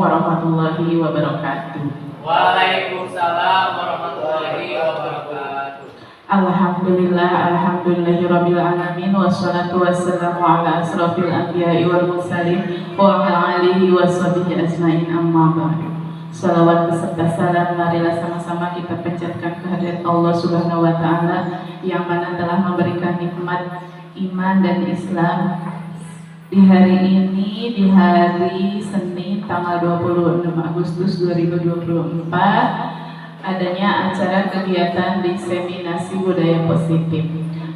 warahmatullahi wabarakatuh. Waalaikumsalam warahmatullahi wabarakatuh. Alhamdulillahirabbil alamin wassalatu wassalamu ala asrofil anbiya'i wal mursalin wa ala alihi washabihi ajmain, amma ba'du. Salawat beserta salam marilah sama-sama kita panjatkan kehadirat Allah Subhanahu wa taala yang mana telah memberikan nikmat iman dan Islam di hari ini, di hari Senin tanggal 26 Agustus 2024, adanya acara kegiatan diseminasi budaya positif.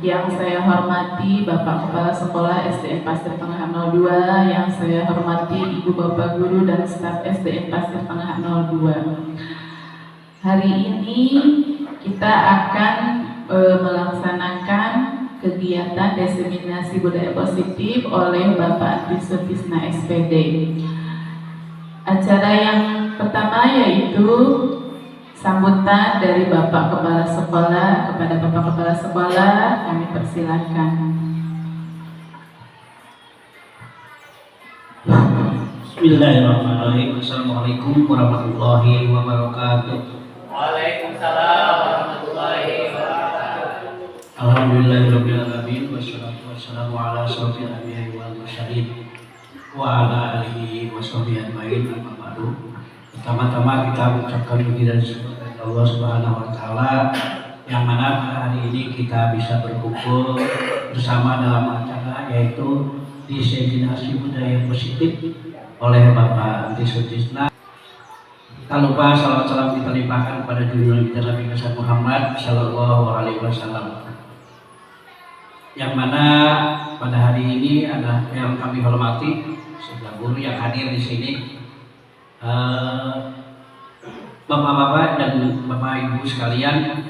Yang saya hormati Bapak Kepala Sekolah SDN Pasir Tengah 02, yang saya hormati Ibu Bapak Guru dan staf SDN Pasir Tengah 02. Hari ini kita akan melaksanakan kegiatan diseminasi budaya positif oleh Bapak Tisutisna SPD. Acara yang pertama yaitu sambutan dari Bapak Kepala Sekolah. Kepada Bapak Kepala Sekolah kami persilakan. Bismillahirrahmanirrahim. Assalamualaikum warahmatullahi wabarakatuh. Waalaikumsalam warahmatullahi wabarakatuh. Alhamdulillahirabbil alamin wassalatu wassalamu ala asrofil anbiya'i wal mursalin wa ala alihi washabihi ajmain, amma ba'du. Pertama-tama kita mengucapkan puji dan syukur kepada Allah Subhanahu wa taala yang mana pada hari ini kita bisa berkumpul bersama dalam acara yaitu diseminasi budaya positif oleh Bapak Tisutisna. Tak lupa salawat salam kita limpahkan kepada junjungan kita Nabi Muhammad sallallahu alaihi wasallam. Yang mana pada hari ini adalah yang kami hormati sebelah guru yang hadir di sini. Bapak-bapak dan bapak ibu sekalian,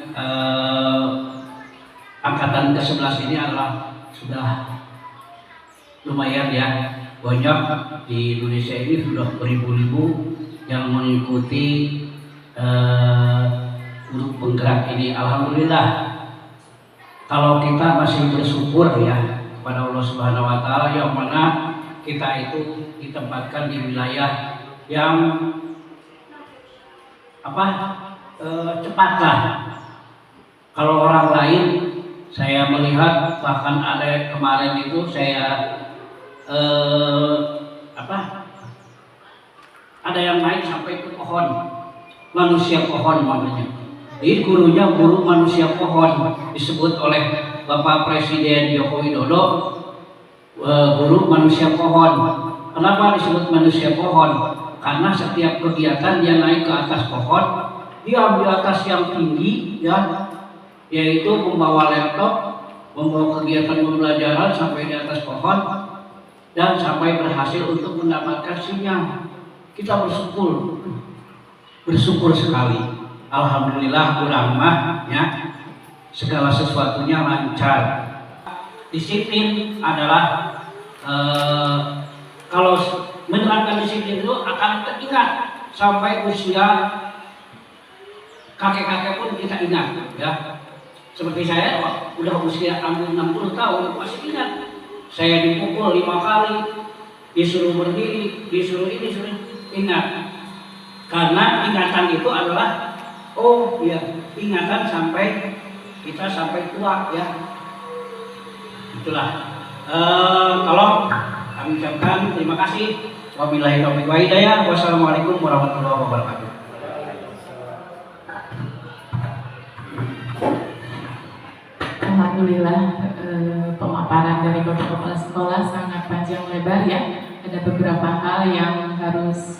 angkatan ke-11 ini adalah sudah lumayan ya, banyak di Indonesia ini sudah beribu-ribu yang mengikuti grup penggerak ini. Alhamdulillah, kalau kita masih bersyukur ya kepada Allah Subhanahu wa taala yang mana kita itu ditempatkan di wilayah yang cepatlah. Kalau orang lain saya melihat bahkan ada kemarin itu saya ada yang naik sampai ke pohon, manusia pohon namanya. Jadi gurunya guru manusia pohon, disebut oleh Bapak Presiden Joko Widodo guru manusia pohon. Kenapa disebut manusia pohon? Karena setiap kegiatan dia naik ke atas pohon, dia di atas yang tinggi ya, yaitu membawa laptop, membawa kegiatan pembelajaran sampai di atas pohon dan sampai berhasil untuk mendapatkan sinyal. Kita bersyukur sekali. Alhamdulillah kurang mah ya, segala sesuatunya lancar. Disiplin adalah kalau menerapkan disiplin itu akan teringat sampai usia kakek-kakek pun kita ingat ya. Seperti saya udah usia 60 tahun masih ingat. Saya dipukul 5 kali, disuruh berdiri, disuruh ini, disuruh ingat. Karena ingatan itu adalah ingatan sampai kita sampai tua ya. Itulah. Kalau kami ucapkan terima kasih. Wabillahi taufiq wa hidayah. Wassalamualaikum warahmatullahi wabarakatuh. Alhamdulillah, pemaparan dari Bapak Kepala Sekolah sangat panjang lebar ya. Ada beberapa hal yang harus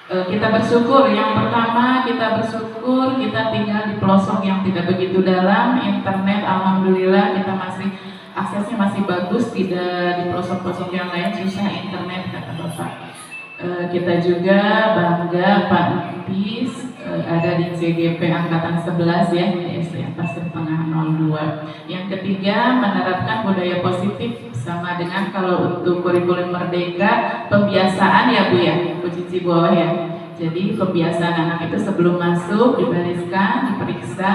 kita bersyukur. Yang pertama, kita bersyukur kita tinggal di pelosok yang tidak begitu dalam. Internet alhamdulillah kita masih aksesnya masih bagus, tidak di pelosok-pelosok yang lain susah internet kata Bapak. Kita juga bangga Pak Nipis ada di CGP angkatan 11 ya, di SDN Pasir Tengah 02. Yang ketiga, menerapkan budaya positif sama dengan kalau untuk kurikulum merdeka pembiasaan ya Bu ya, Bu Cici bawah ya. Jadi pembiasaan anak itu sebelum masuk dibariskan, diperiksa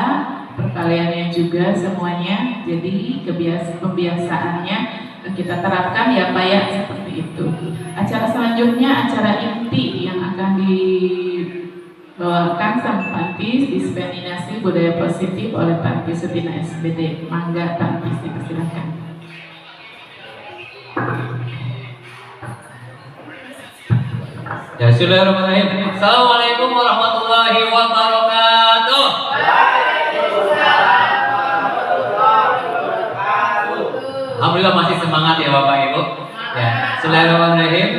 perkaliannya juga semuanya. Jadi pembiasaannya kita terapkan ya Pak ya, seperti itu. Acara selanjutnya acara inti yang akan Doakan sang Pantis diseminasi budaya positif oleh Panti Sutina SBD. Mangga Pantis dipersilakan. Ya, bismillahirrahmanirrahim. Assalamualaikum warahmatullahi wabarakatuh. Alhamdulillah masih semangat ya Bapak Ibu. Ya, bismillahirrahmanirrahim.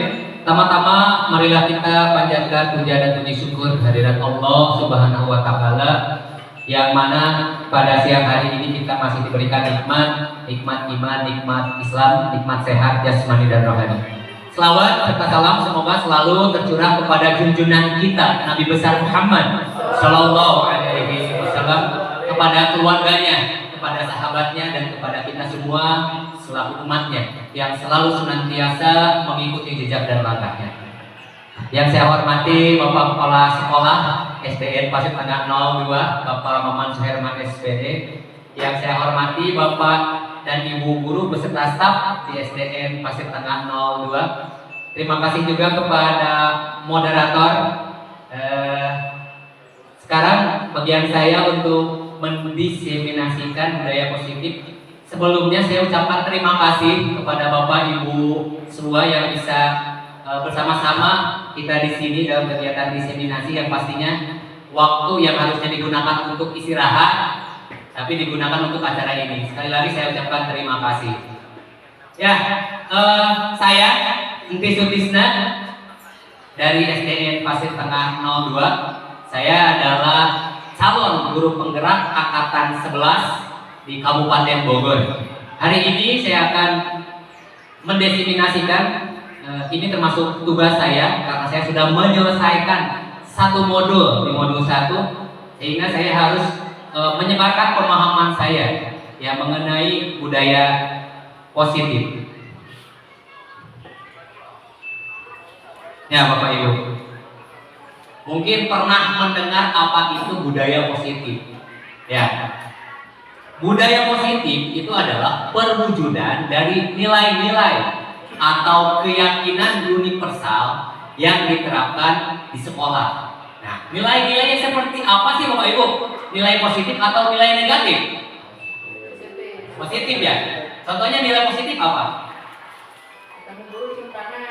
Tama-tama marilah kita panjatkan puja dan puji syukur kehadirat Allah Subhanahu wa taala yang mana pada siang hari ini kita masih diberikan nikmat iman, nikmat Islam, nikmat sehat jasmani dan rohani. Selawat serta salam semoga selalu tercurah kepada junjungan kita Nabi besar Muhammad Sallallahu Alaihi Wasallam, kepada keluarganya, kepada sahabatnya, dan kepada kita semua selaku umatnya yang selalu senantiasa mengikuti jejak dan langkahnya. Yang saya hormati Bapak Kepala Sekolah SDN Pasir Tengah 02, Bapak Maman Suherman SPD. Yang saya hormati Bapak dan Ibu guru beserta staf di SDN Pasir Tengah 02. Terima kasih juga kepada moderator. Sekarang bagian saya untuk mendiseminasikan budaya positif. Sebelumnya saya ucapkan terima kasih kepada Bapak Ibu semua yang bisa bersama-sama kita di sini dalam kegiatan diseminasi yang pastinya waktu yang harusnya digunakan untuk istirahat tapi digunakan untuk acara ini. Sekali lagi saya ucapkan terima kasih. Ya, saya Inti Sutisna dari SDN Pasir Tengah 02. Saya adalah calon guru penggerak angkatan 11 di Kabupaten Bogor. Hari ini saya akan mendeseminasikan, ini termasuk tugas saya karena saya sudah menyelesaikan satu modul di modul 1, sehingga saya harus menyebarkan pemahaman saya yang mengenai budaya positif. Ya Bapak Ibu, mungkin pernah mendengar apa itu budaya positif. Ya, budaya positif itu adalah perwujudan dari nilai-nilai atau keyakinan universal yang diterapkan di sekolah. Nah, nilai-nilainya seperti apa sih Bapak Ibu? Nilai positif atau nilai negatif? Positif ya. Contohnya nilai positif apa?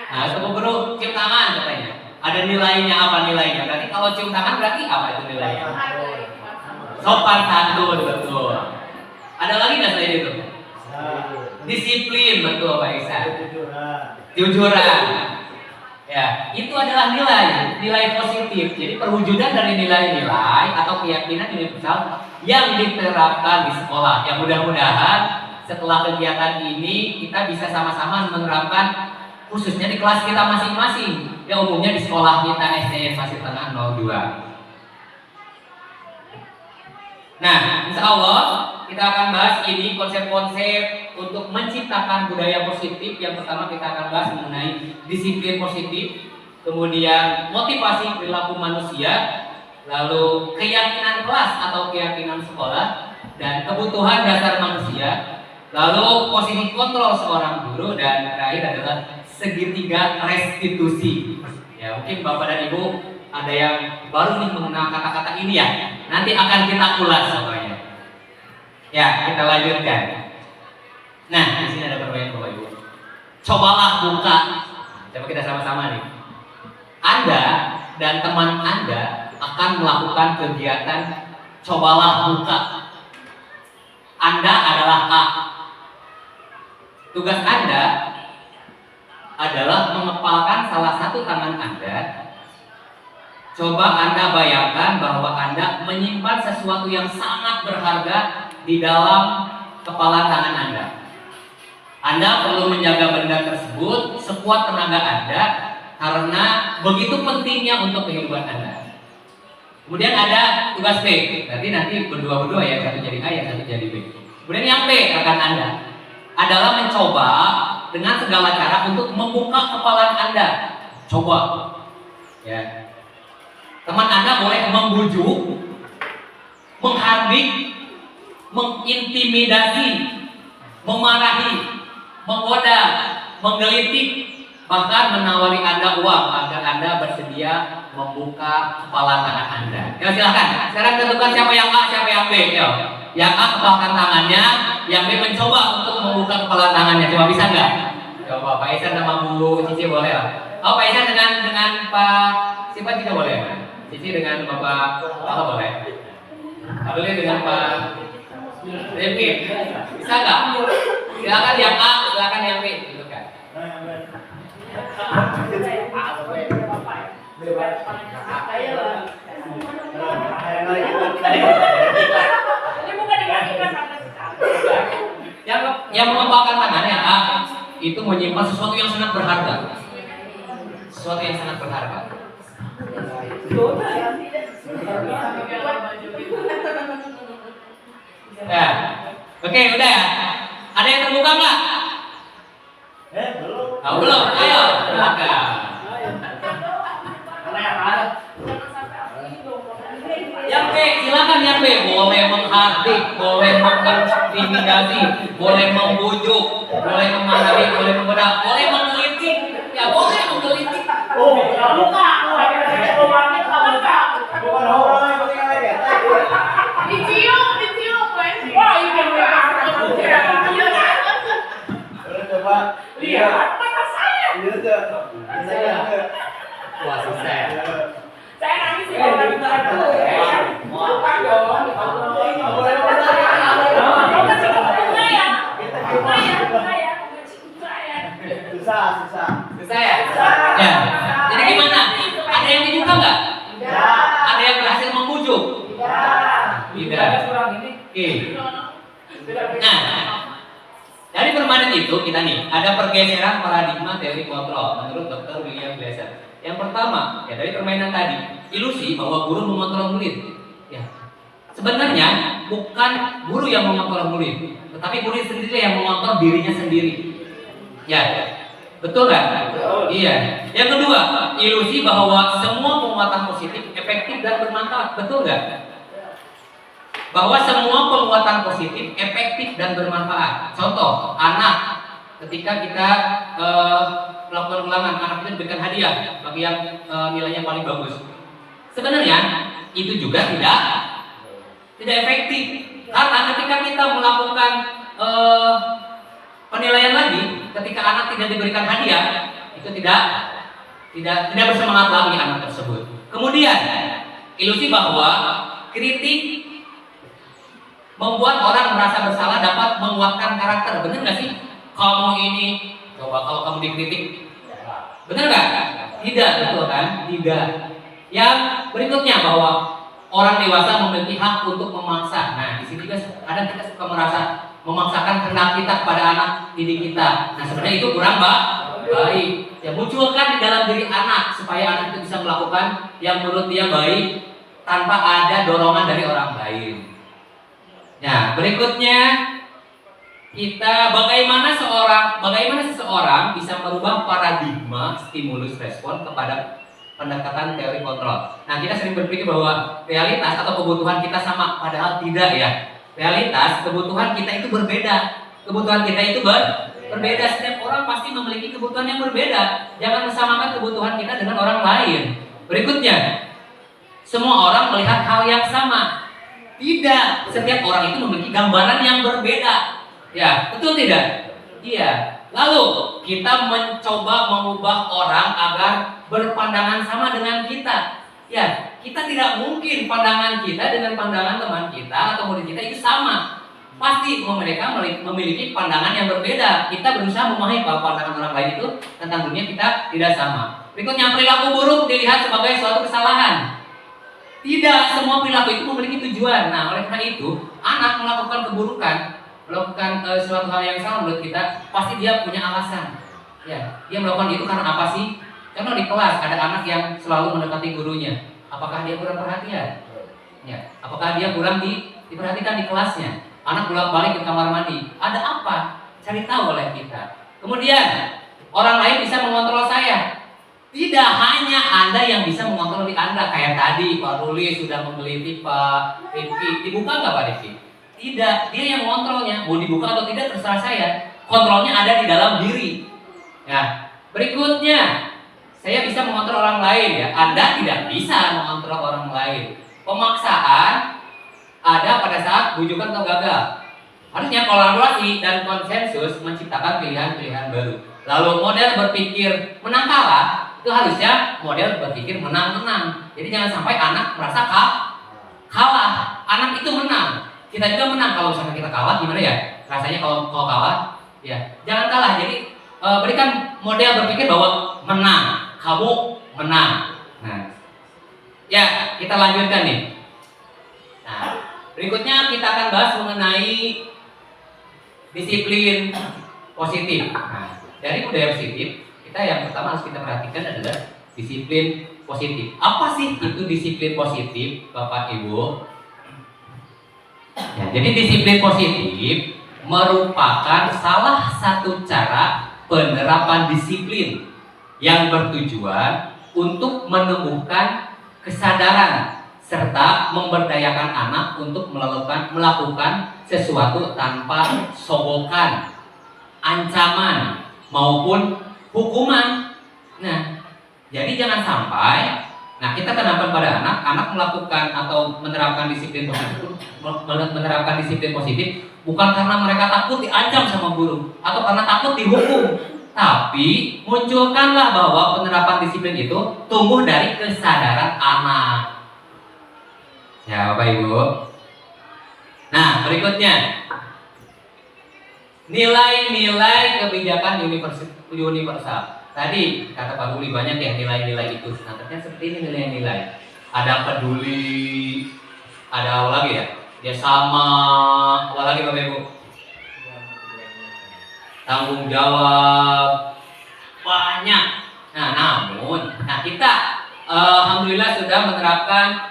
Nah, tepuk guru cium tangan katanya. Ada nilainya apa nilainya? Berarti kalau cium tangan berarti apa itu nilainya? Sopan santun, betul. Ada lagi nggak selain itu? Disiplin, betul Pak Iksan. Jujuran. Ya, itu adalah nilai positif. Jadi perwujudan dari nilai-nilai atau keyakinan universal yang diterapkan di sekolah. Yang mudah-mudahan setelah kegiatan ini kita bisa sama-sama menerapkan khususnya di kelas kita masing-masing. Ya umumnya di sekolah kita SDN Pasir Tengah 02. Nah, insya Allah kita akan bahas ini konsep-konsep untuk menciptakan budaya positif. Yang pertama kita akan bahas mengenai disiplin positif, kemudian motivasi perilaku manusia, lalu keyakinan kelas atau keyakinan sekolah, dan kebutuhan dasar manusia, lalu posisi kontrol seorang guru, dan terakhir adalah segitiga restitusi. Ya mungkin Bapak dan Ibu ada yang baru nih mengenal kata-kata ini ya. Nanti akan kita ulas semuanya. Ya, kita lanjutkan. Nah, di sini ada pertanyaan Bapak Ibu. Cobalah buka. Coba kita sama-sama nih. Anda dan teman Anda akan melakukan kegiatan cobalah buka. Anda adalah A. Tugas Anda adalah mengepalkan salah satu tangan Anda. Coba Anda bayangkan bahwa Anda menyimpan sesuatu yang sangat berharga di dalam kepala tangan Anda. Anda perlu menjaga benda tersebut sekuat tenaga Anda karena begitu pentingnya untuk kehidupan Anda. Kemudian ada tugas B, berarti nanti berdua-berdua ya, satu jadi A, yang satu jadi B. Kemudian yang B rekan Anda adalah mencoba dengan segala cara untuk membuka kepala Anda. Coba, ya. Teman Anda boleh membujuk, menghardik, mengintimidasi, memarahi, menggoda, menggelitik, bahkan menawari Anda uang agar Anda bersedia membuka kepala tangan Anda. Ya silahkan. Sekarang tentukan siapa yang A, siapa yang B. Yo. Yang A kepalkan tangannya, yang B mencoba untuk membuka kepala tangannya. Coba bisa nggak? Coba Pak Isan sama Bu Cici boleh lah. Oh Pak Isan dengan Pak siapa tidak boleh? Cici dengan Bapak apa boleh? Boleh dengan Pak Rifki. Bisa nggak? Silakan yang A, silakan yang B. Gitu kan. Yang mengembangkan tangannya A itu menyimpan sesuatu yang sangat berharga. Sesuatu yang sangat berharga. Ya. Oke, udah ya. Ada yang terbuka nggak? Belum. Oh, belum. Ayo, silakan. Yang B, silakan yang B. Boleh menghardik, boleh mengintimidasi, boleh membujuk, boleh memarahi, boleh membedak, boleh menggelitik. Ya boleh menggelitik. Lihat mata saya. Wah, susah. Saya nangis di bawah itu. Bukan dong. Susah ya? Ya. Jadi gimana? Ada yang dibuka nggak? Ada yang berhasil membujuk? Tidak. Oke. Nah, dari permainan itu kita nih ada pergeseran paradigma teori kontrol menurut Dr. William Glasser. Yang pertama, ya dari permainan tadi, ilusi bahwa guru mengontrol murid. Ya. Sebenarnya bukan guru yang mengontrol murid, tetapi murid sendiri yang mengontrol dirinya sendiri. Ya. Betul kan? Iya. Yang kedua, ilusi bahwa semua penguatan positif efektif dan bermanfaat. Betul nggak? Bahwa semua penguatan positif efektif dan bermanfaat. Contoh, anak ketika kita melakukan ulangan, anak kita diberikan hadiah bagi yang nilainya paling bagus. Sebenarnya itu juga tidak efektif karena ketika kita melakukan penilaian lagi, ketika anak tidak diberikan hadiah, itu tidak bersemangat lagi anak tersebut. Kemudian ilusi bahwa kritik membuat orang merasa bersalah dapat menguatkan karakter. Benar nggak sih? Kamu ini, coba kalau kamu dikritik, benar nggak? Tidak, betul kan? Tidak. Yang berikutnya bahwa orang dewasa memiliki hak untuk memaksa. Nah, di sini juga kadang kita suka merasa memaksakan kehendak kita kepada anak didik kita. Nah, sebenarnya itu kurang baik. Ya, munculkan di dalam diri anak supaya anak itu bisa melakukan yang menurut dia baik tanpa ada dorongan dari orang lain. Nah, berikutnya kita bagaimana seseorang bisa merubah paradigma stimulus respon kepada pendekatan teori kontrol. Nah, kita sering berpikir bahwa realitas atau kebutuhan kita sama, padahal tidak ya. Realitas kebutuhan kita itu berbeda. Kebutuhan kita itu berbeda. Setiap orang pasti memiliki kebutuhan yang berbeda. Jangan samakan kebutuhan kita dengan orang lain. Berikutnya, semua orang melihat hal yang sama. Tidak, setiap orang itu memiliki gambaran yang berbeda. Ya, betul tidak? Iya. Lalu kita mencoba mengubah orang agar berpandangan sama dengan kita. Ya, kita tidak mungkin pandangan kita dengan pandangan teman kita atau murid kita itu sama. Pasti mereka memiliki pandangan yang berbeda. Kita berusaha memahami bahwa pandangan orang lain itu tentang dunia kita tidak sama. Berikutnya, perilaku buruk dilihat sebagai suatu kesalahan. Tidak, semua perilaku itu memiliki tujuan. Nah, oleh karena itu, anak melakukan keburukan, melakukan suatu hal yang salah menurut kita, pasti dia punya alasan. Ya, dia melakukan itu karena apa sih? Contoh di kelas ada anak yang selalu mendekati gurunya. Apakah dia kurang perhatian? Ya, apakah dia kurang diperhatikan di kelasnya? Anak bolak-balik ke kamar mandi. Ada apa? Cari tahu oleh kita. Kemudian orang lain bisa mengontrol saya. Tidak hanya Anda yang bisa mengontrol di Anda. Kayak tadi Pak Ruli sudah menggelitik Pak Rifki. Dibuka nggak Pak Rifki? Tidak, dia yang mengontrolnya. Mau dibuka atau tidak terserah saya. Kontrolnya ada di dalam diri. Ya, Berikutnya, saya bisa mengontrol orang lain ya. Anda tidak bisa mengontrol orang lain. Pemaksaan ada pada saat bujukan atau gagal. Harusnya kolaborasi dan konsensus menciptakan pilihan-pilihan baru. Lalu model berpikir menang kalah itu harusnya model berpikir menang-menang. Jadi jangan sampai anak merasa kalah. Anak itu menang. Kita juga menang. Kalau misalnya kita kalah gimana ya? Rasanya kalau kalah ya. Jangan kalah. Jadi berikan model berpikir bahwa menang. Kamu menang. Nah, ya kita lanjutkan nih. Nah, berikutnya kita akan bahas mengenai disiplin positif. Nah, dari budaya positif, kita yang pertama harus kita perhatikan adalah disiplin positif. Apa sih itu disiplin positif, Bapak Ibu? Ya, jadi disiplin positif merupakan salah satu cara penerapan disiplin yang bertujuan untuk menumbuhkan kesadaran serta memberdayakan anak untuk melakukan sesuatu tanpa sogokan, ancaman maupun hukuman. Nah, jadi jangan sampai kita tanamkan pada anak melakukan atau menerapkan disiplin positif bukan karena mereka takut diancam sama guru atau karena takut dihukum, tapi munculkanlah bahwa penerapan disiplin itu tumbuh dari kesadaran anak. Ya, Bapak Ibu. Nah, berikutnya nilai-nilai kebijakan universal. Tadi kata Pak Ruli banyak ya nilai-nilai itu. Nah, ternyata seperti ini nilai-nilai. Ada peduli, ada apa lagi ya? Dia sama, apa lagi Bapak Ibu? Tanggung jawab, banyak. Nah, namun, kita alhamdulillah sudah menerapkan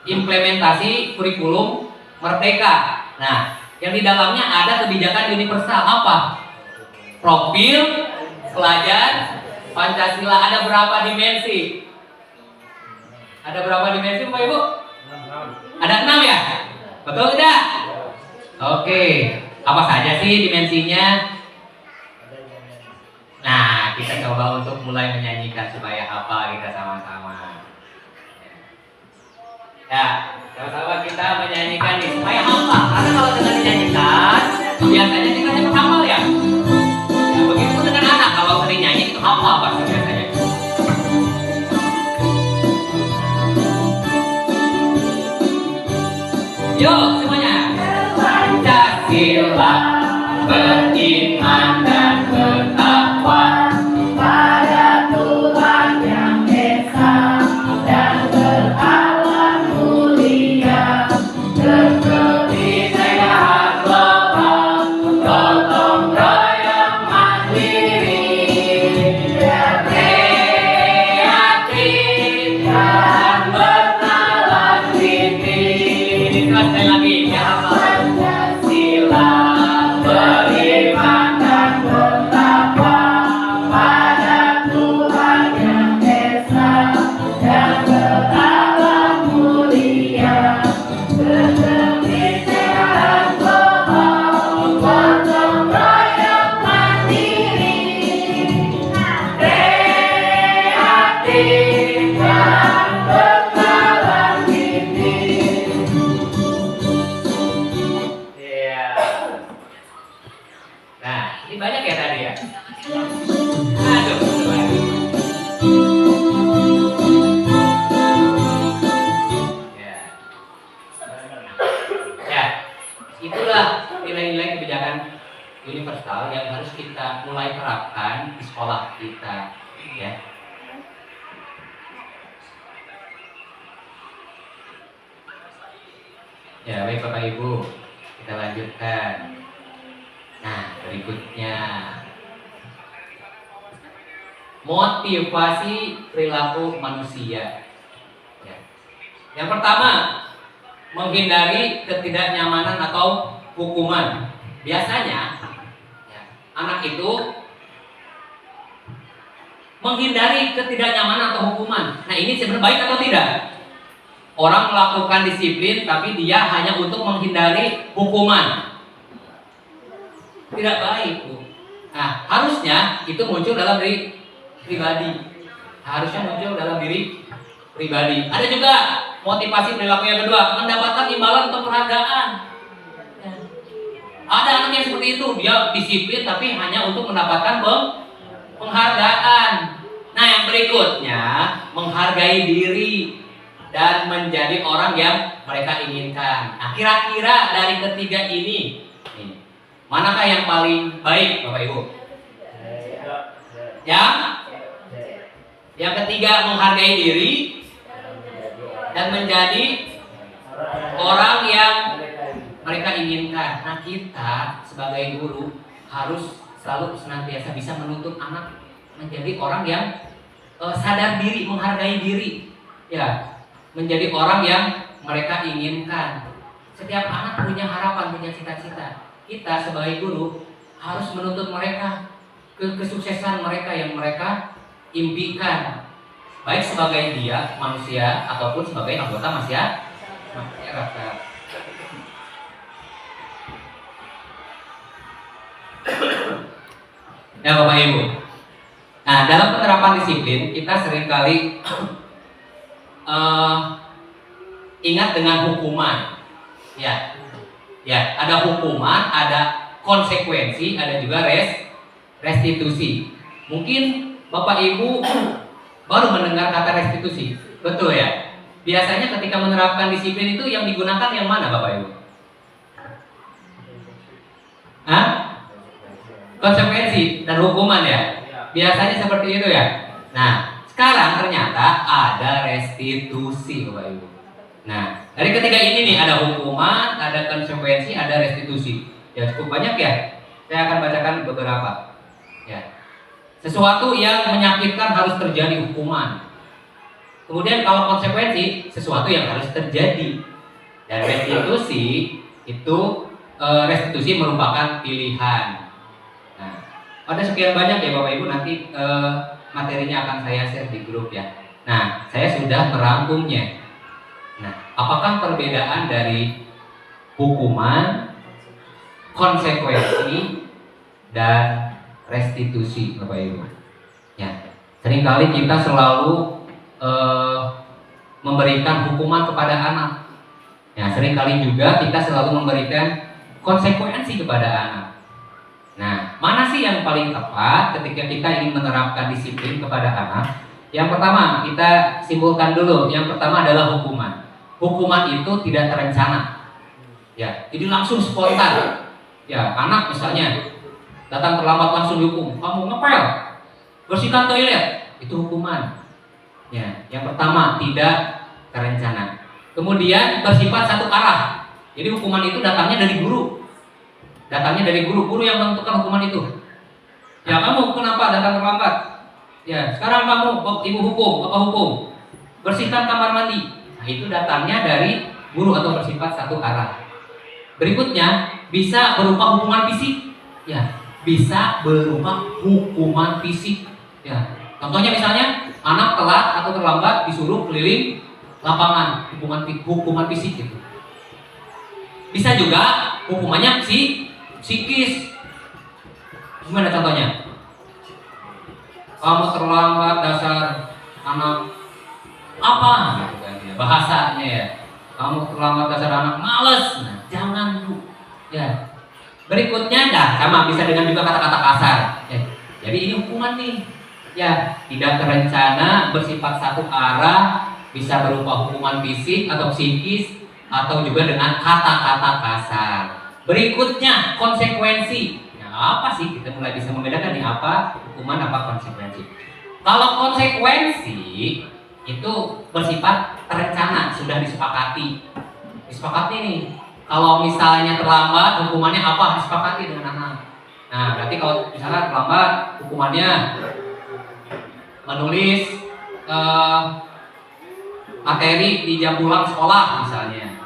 implementasi kurikulum Merdeka. Nah, yang di dalamnya ada kebijakan universal apa? Profil pelajar Pancasila. Ada berapa dimensi? Ada berapa dimensi Bapak Ibu? Ada 6 ya? Betul tidak? Oke. Apa saja sih dimensinya? Nah, kita coba untuk mulai menyanyikan supaya hafal kita sama-sama. Ya, sama-sama kita menyanyikan nih supaya hafal. Karena kalau dengan dinyanyikan, biasanya kita cepat hafal ya. Ya, begitu dengan anak kalau sering nyanyi itu hafal pasti biasanya. Yuk semuanya. Pancasila beriman dan bertakwa pada Tuhan yang esa dan berakhlak mulia, berkebinekaan global, gotong royong mandiri, kreatif dan bernalar tinggi. Sekali lagi ya. Pancasila beriman dan bertakwa pada Tuhan yang esa dan berakhlak mulia, berkebinekaan global, gotong royong mandiri, kreatif dan bernalar tinggi. Iya. Nah, ini banyak ya tadi ya. Aduh, ya. Ya, itulah nilai-nilai kebijakan universal yang harus kita mulai terapkan di sekolah kita, ya. Ya, baik Bapak Ibu, kita lanjutkan. Nah, berikutnya motivasi perilaku manusia. Ya. Yang pertama, menghindari ketidaknyamanan atau hukuman. Biasanya, anak itu menghindari ketidaknyamanan atau hukuman. Nah, ini sebenarnya baik atau tidak? Orang melakukan disiplin, tapi dia hanya untuk menghindari hukuman. Tidak baik, Bu. Nah, harusnya itu muncul dalam diri pribadi. Harusnya muncul dalam diri pribadi. Ada juga motivasi perilaku yang kedua, mendapatkan imbalan atau penghargaan. Ya. Ada anak yang seperti itu, dia disiplin tapi hanya untuk mendapatkan penghargaan. Nah, yang berikutnya menghargai diri dan menjadi orang yang mereka inginkan. Nah, kira-kira dari ketiga ini, manakah yang paling baik, Bapak Ibu? Yang ketiga menghargai diri dan menjadi orang yang mereka inginkan. Nah, kita sebagai guru harus selalu senantiasa bisa menuntut anak menjadi orang yang sadar diri, menghargai diri, ya, menjadi orang yang mereka inginkan. Setiap anak punya harapan, punya cita-cita. Kita sebagai guru harus menuntut mereka kesuksesan mereka yang mereka impikan, baik sebagai dia manusia ataupun sebagai anggota masyarakat. Ya Bapak Ibu. Nah, dalam penerapan disiplin kita seringkali ingat dengan hukuman. Ya, ada hukuman, ada konsekuensi, ada juga restitusi. Mungkin Bapak Ibu baru mendengar kata restitusi, betul ya? Biasanya ketika menerapkan disiplin itu yang digunakan yang mana, Bapak Ibu? Hah? Konsekuensi dan hukuman ya? Biasanya seperti itu ya? Nah, sekarang ternyata ada restitusi, Bapak Ibu. Nah, dari ketiga ini nih, ada hukuman, ada konsekuensi, ada restitusi. Ya cukup banyak ya. Saya akan bacakan beberapa. Ya. Sesuatu yang menyakitkan harus terjadi hukuman. Kemudian kalau konsekuensi, sesuatu yang harus terjadi. Dan restitusi itu restitusi merupakan pilihan. Nah, ada sekian banyak ya Bapak Ibu, nanti materinya akan saya share di grup ya. Nah, saya sudah merangkumnya. Nah, apakah perbedaan dari hukuman, konsekuensi, dan restitusi, Bapak Ibu? Ya, seringkali kita selalu memberikan hukuman kepada anak. Ya, seringkali juga kita selalu memberikan konsekuensi kepada anak. Nah, mana sih yang paling tepat ketika kita ingin menerapkan disiplin kepada anak? Yang pertama, kita simpulkan dulu. Yang pertama adalah hukuman. Hukuman itu tidak terencana. Ya, jadi langsung spontan. Ya, anak misalnya datang terlambat langsung dihukum. Kamu ngepel, bersihkan toilet, itu hukuman. Ya, yang pertama tidak terencana. Kemudian bersifat satu arah. Jadi hukuman itu datangnya dari guru. Datangnya dari guru yang menentukan hukuman itu. Ya, kamu kenapa datang terlambat? Ya, sekarang kamu ibu hukum, bapak hukum. Bersihkan kamar mandi. Nah, itu datangnya dari guru atau bersifat satu arah. Berikutnya bisa berupa hukuman fisik. Ya, bisa berupa hukuman fisik. Ya, contohnya misalnya anak telat atau terlambat disuruh keliling lapangan, hukuman fisik itu. Bisa juga hukumannya psikis. Gimana contohnya? Kamu terlambat dasar anak apa? Gitu kan, ya. Bahasanya ya. Kamu terlambat dasar anak males. Nah, jangan Bu. Ya. Berikutnya sama bisa dengan juga kata-kata kasar. Ya. Jadi ini hukuman nih. Ya, tidak terencana, bersifat satu arah, bisa berupa hukuman fisik atau psikis atau juga dengan kata-kata kasar. Berikutnya konsekuensi. Nah, apa sih kita mulai bisa membedakan nih apa hukuman apa konsekuensi? Kalau konsekuensi itu bersifat terencana, sudah disepakati. Disepakati nih. Kalau misalnya terlambat hukumannya apa disepakati dengan anak. Nah, berarti kalau misalnya terlambat hukumannya menulis materi di jam pulang sekolah misalnya.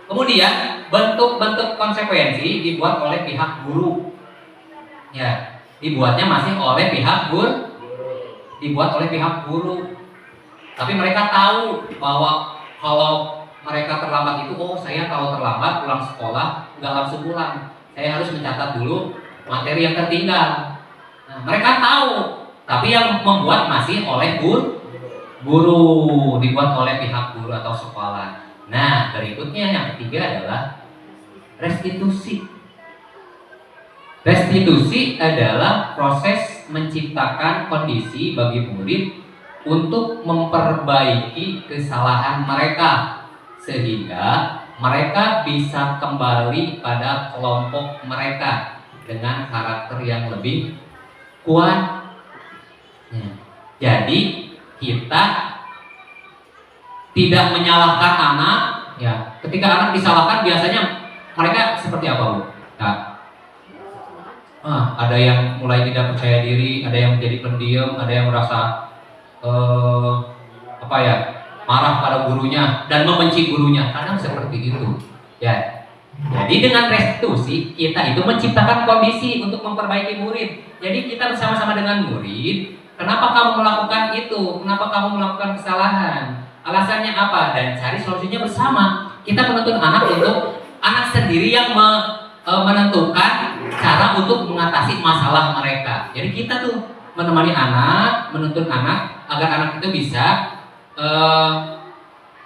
Kemudian bentuk-bentuk konsekuensi dibuat oleh pihak guru. Ya, dibuatnya masih oleh pihak guru. Dibuat oleh pihak guru. Tapi mereka tahu bahwa kalau mereka terlambat itu, oh saya kalau terlambat pulang sekolah nggak langsung pulang. Saya harus mencatat dulu materi yang tertinggal. Nah, mereka tahu Tapi yang membuat masih oleh guru, dibuat oleh pihak guru atau sekolah. Nah, berikutnya yang ketiga adalah restitusi. Restitusi adalah proses menciptakan kondisi bagi murid untuk memperbaiki kesalahan mereka sehingga mereka bisa kembali pada kelompok mereka dengan karakter yang lebih kuat. Jadi kita tidak menyalahkan anak, ya. Ketika anak disalahkan biasanya mereka seperti apa, Bu? Ada yang mulai tidak percaya diri, ada yang menjadi pendiam, ada yang merasa marah pada gurunya dan membenci gurunya. Kadang seperti itu, ya. Jadi dengan restitusi kita itu menciptakan kondisi untuk memperbaiki murid. Jadi kita bersama-sama dengan murid. Kenapa kamu melakukan itu? Kenapa kamu melakukan kesalahan? Alasannya apa? Dan cari solusinya bersama. Kita menuntut anak untuk anak sendiri yang menentukan cara untuk mengatasi masalah mereka. Jadi kita tuh menemani anak, menuntut anak agar anak itu bisa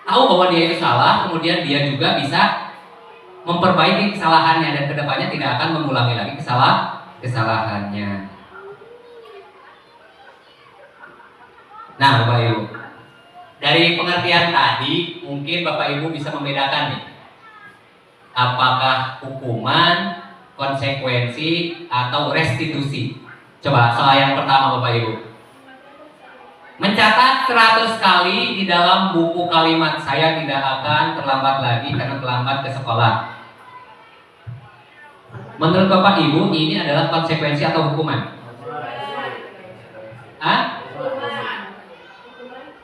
tahu bahwa dia itu salah, kemudian dia juga bisa memperbaiki kesalahannya dan kedepannya tidak akan mengulangi lagi kesalahannya. Nah, Bapak Ibu, dari pengertian tadi mungkin Bapak Ibu bisa membedakan nih, apakah hukuman, konsekuensi, atau restitusi. Coba soal yang pertama Bapak Ibu. Mencatat 100 kali di dalam buku kalimat saya tidak akan terlambat lagi karena terlambat ke sekolah. Menurut Bapak Ibu ini adalah konsekuensi atau hukuman? Hah?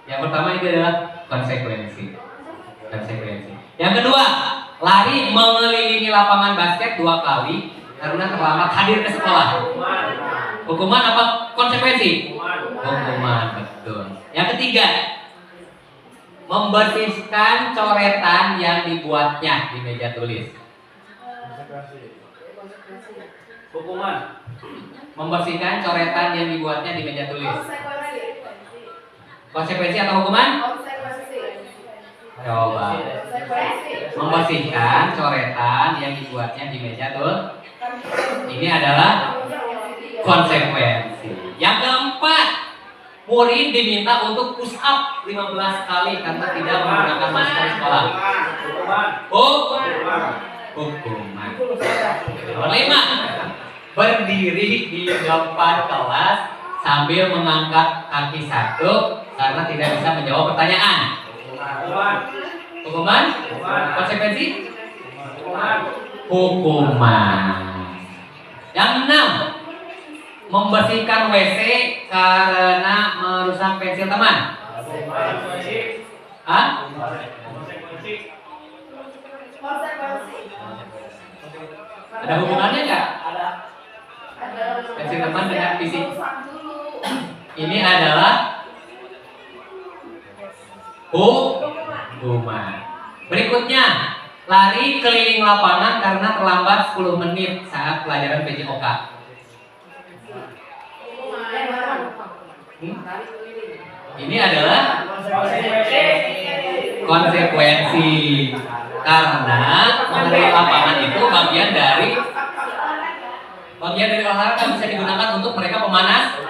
Yang pertama itu adalah konsekuensi. Yang kedua, lari mengelilingi lapangan basket 2 kali karena terlambat hadir ke sekolah. Hukuman apa konsekuensi? Hukuman, betul. Yang ketiga, membersihkan coretan yang dibuatnya di meja tulis. Hukuman. Membersihkan coretan yang dibuatnya di meja tulis. Konsekuensi atau hukuman? Coba. Membersihkan coretan yang dibuatnya di meja tulis. Ini adalah konsekuensi. Yang keempat, murid diminta untuk push up 15 kali karena tidak menggunakan masker di sekolah. Hukuman. Nomor 5, berdiri di depan kelas sambil mengangkat kaki satu karena tidak bisa menjawab pertanyaan. Hukuman. Konsekuensi? Hukuman. Yang 6, membersihkan WC karena merusak pensil teman. Hah? Ada hubungannya nggak? Pensil teman dengan fisik. Ini adalah hukuman. Berikutnya, lari keliling lapangan karena terlambat 10 menit saat pelajaran PJOK. Ini adalah konsekuensi karena mengenai lapangan itu bagian dari olahraga bisa digunakan untuk mereka pemanasan.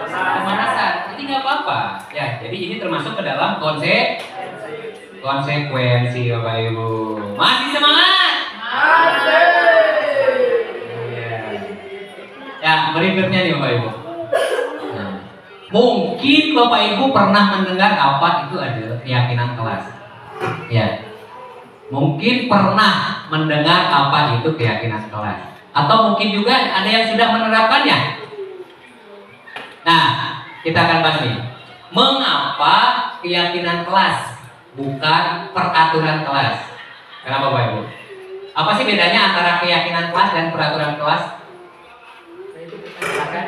Jadi nggak apa-apa. Ya, jadi ini termasuk ke dalam konsekuensi Bapak Ibu. Masih semangat? Ya, berikutnya nih Bapak Ibu. Mungkin Bapak Ibu pernah mendengar apa itu adalah keyakinan kelas. Ya. Mungkin pernah mendengar apa itu keyakinan kelas. Atau mungkin juga ada yang sudah menerapkannya. Nah, kita akan bahas nih. Mengapa keyakinan kelas bukan peraturan kelas? Kenapa Bapak Ibu? Apa sih bedanya antara keyakinan kelas dan peraturan kelas? Silakan.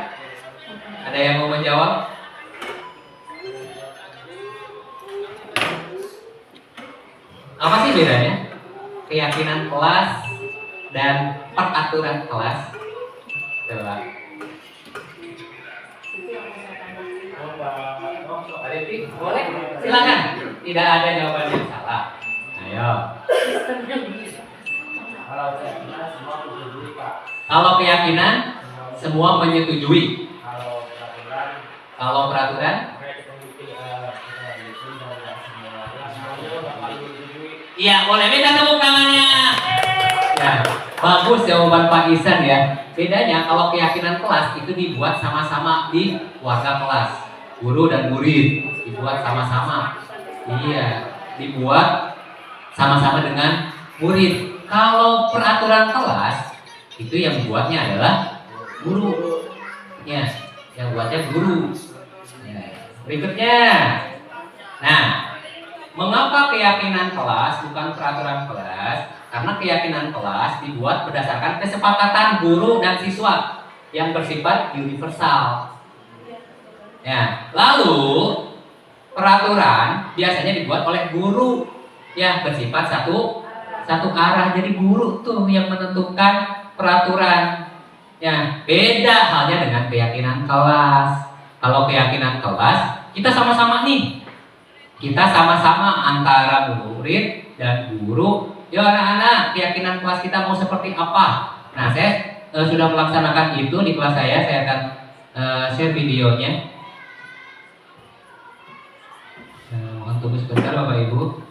Ada yang mau menjawab? Apa sih bedanya? Keyakinan kelas dan peraturan kelas? Coba. Silakan. Tidak ada jawaban yang salah. Ayo. Kalau keyakinan semua menyetujui. Kalau peraturan iya, boleh minta tepuk tangannya. Ya, bagus jawaban Pak Isan ya. Bedanya kalau keyakinan kelas itu dibuat sama-sama di warga kelas, guru dan murid dibuat sama-sama. Iya, dibuat sama-sama dengan murid. Kalau peraturan kelas itu yang buatnya adalah guru. Ya, yang buatnya guru. Ya. Berikutnya. Nah, mengapa keyakinan kelas bukan peraturan kelas? Karena keyakinan kelas dibuat berdasarkan kesepakatan guru dan siswa yang bersifat universal. Ya, lalu peraturan biasanya dibuat oleh guru yang bersifat satu arah. Jadi guru tuh yang menentukan peraturan. Ya, beda halnya dengan keyakinan kelas. Kalau keyakinan kelas kita sama-sama nih. Kita sama-sama antara murid dan guru. Ya anak-anak, keyakinan kelas kita mau seperti apa? Nah, saya sudah melaksanakan itu di kelas saya akan share videonya. Mohon tunggu sebentar Bapak Ibu.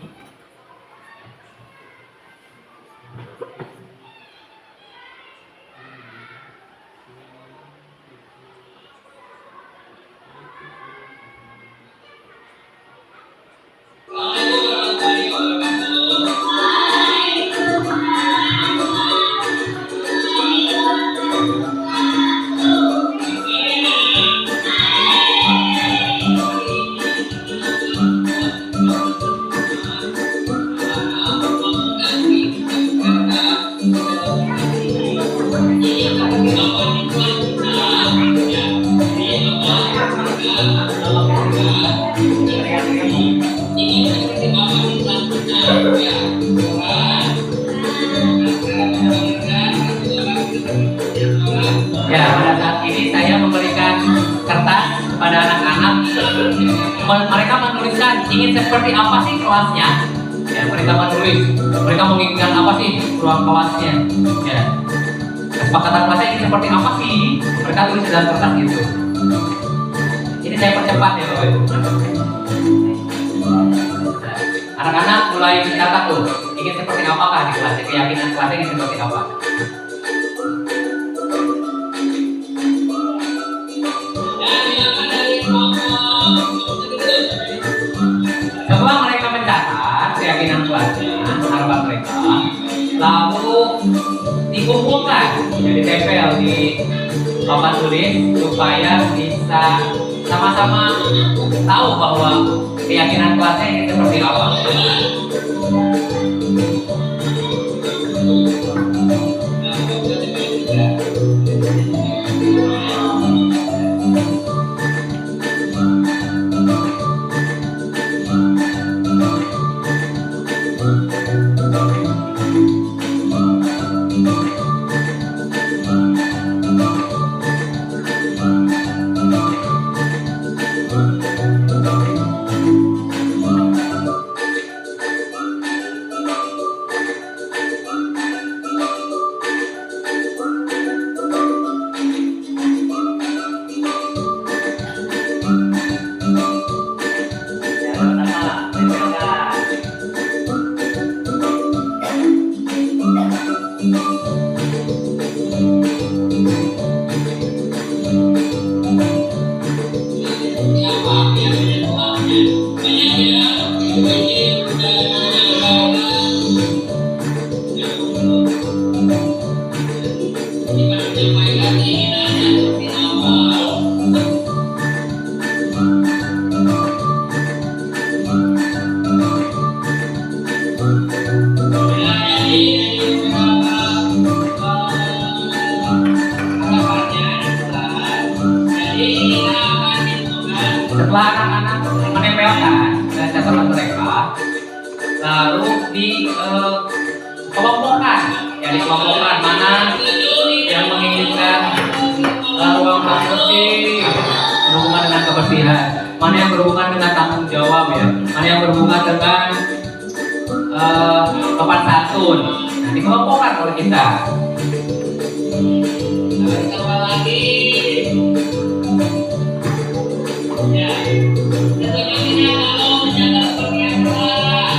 Ya, pada saat ini saya memberikan kertas kepada anak-anak. Mereka menuliskan ingin seperti apa sih kelasnya. Ya, mereka menulis. Mereka menginginkan apa sih ruang kelasnya. Ya, kesepakatan kelasnya ingin seperti apa sih. Mereka tulis di dalam kertas gitu. Ini saya percepat ya Bapak Ibu. Anak-anak mulai mencatat tuh. Ingin seperti apakah di kelasnya, keyakinan kelasnya ingin seperti apa. Setelah mereka mencatat keyakinan kelasnya, harapan mereka, lalu dikumpulkan, jadi tempel di papan tulis supaya bisa sama-sama tahu bahwa keyakinan kelasnya ini seperti apa. Setelah anak-anak menempelkan catatan mereka, lalu dikelompokkan, ya dikelompokkan mana yang menginginkan ruang bersih berhubungan dengan kebersihan, mana yang berhubungan dengan tanggung jawab ya, yang berhubungan dengan sopan santun. Nah, dikelompokkan oleh kita. Nah, kita lagi. Ya, selanjutnya kalau menjaga kepergian kelas.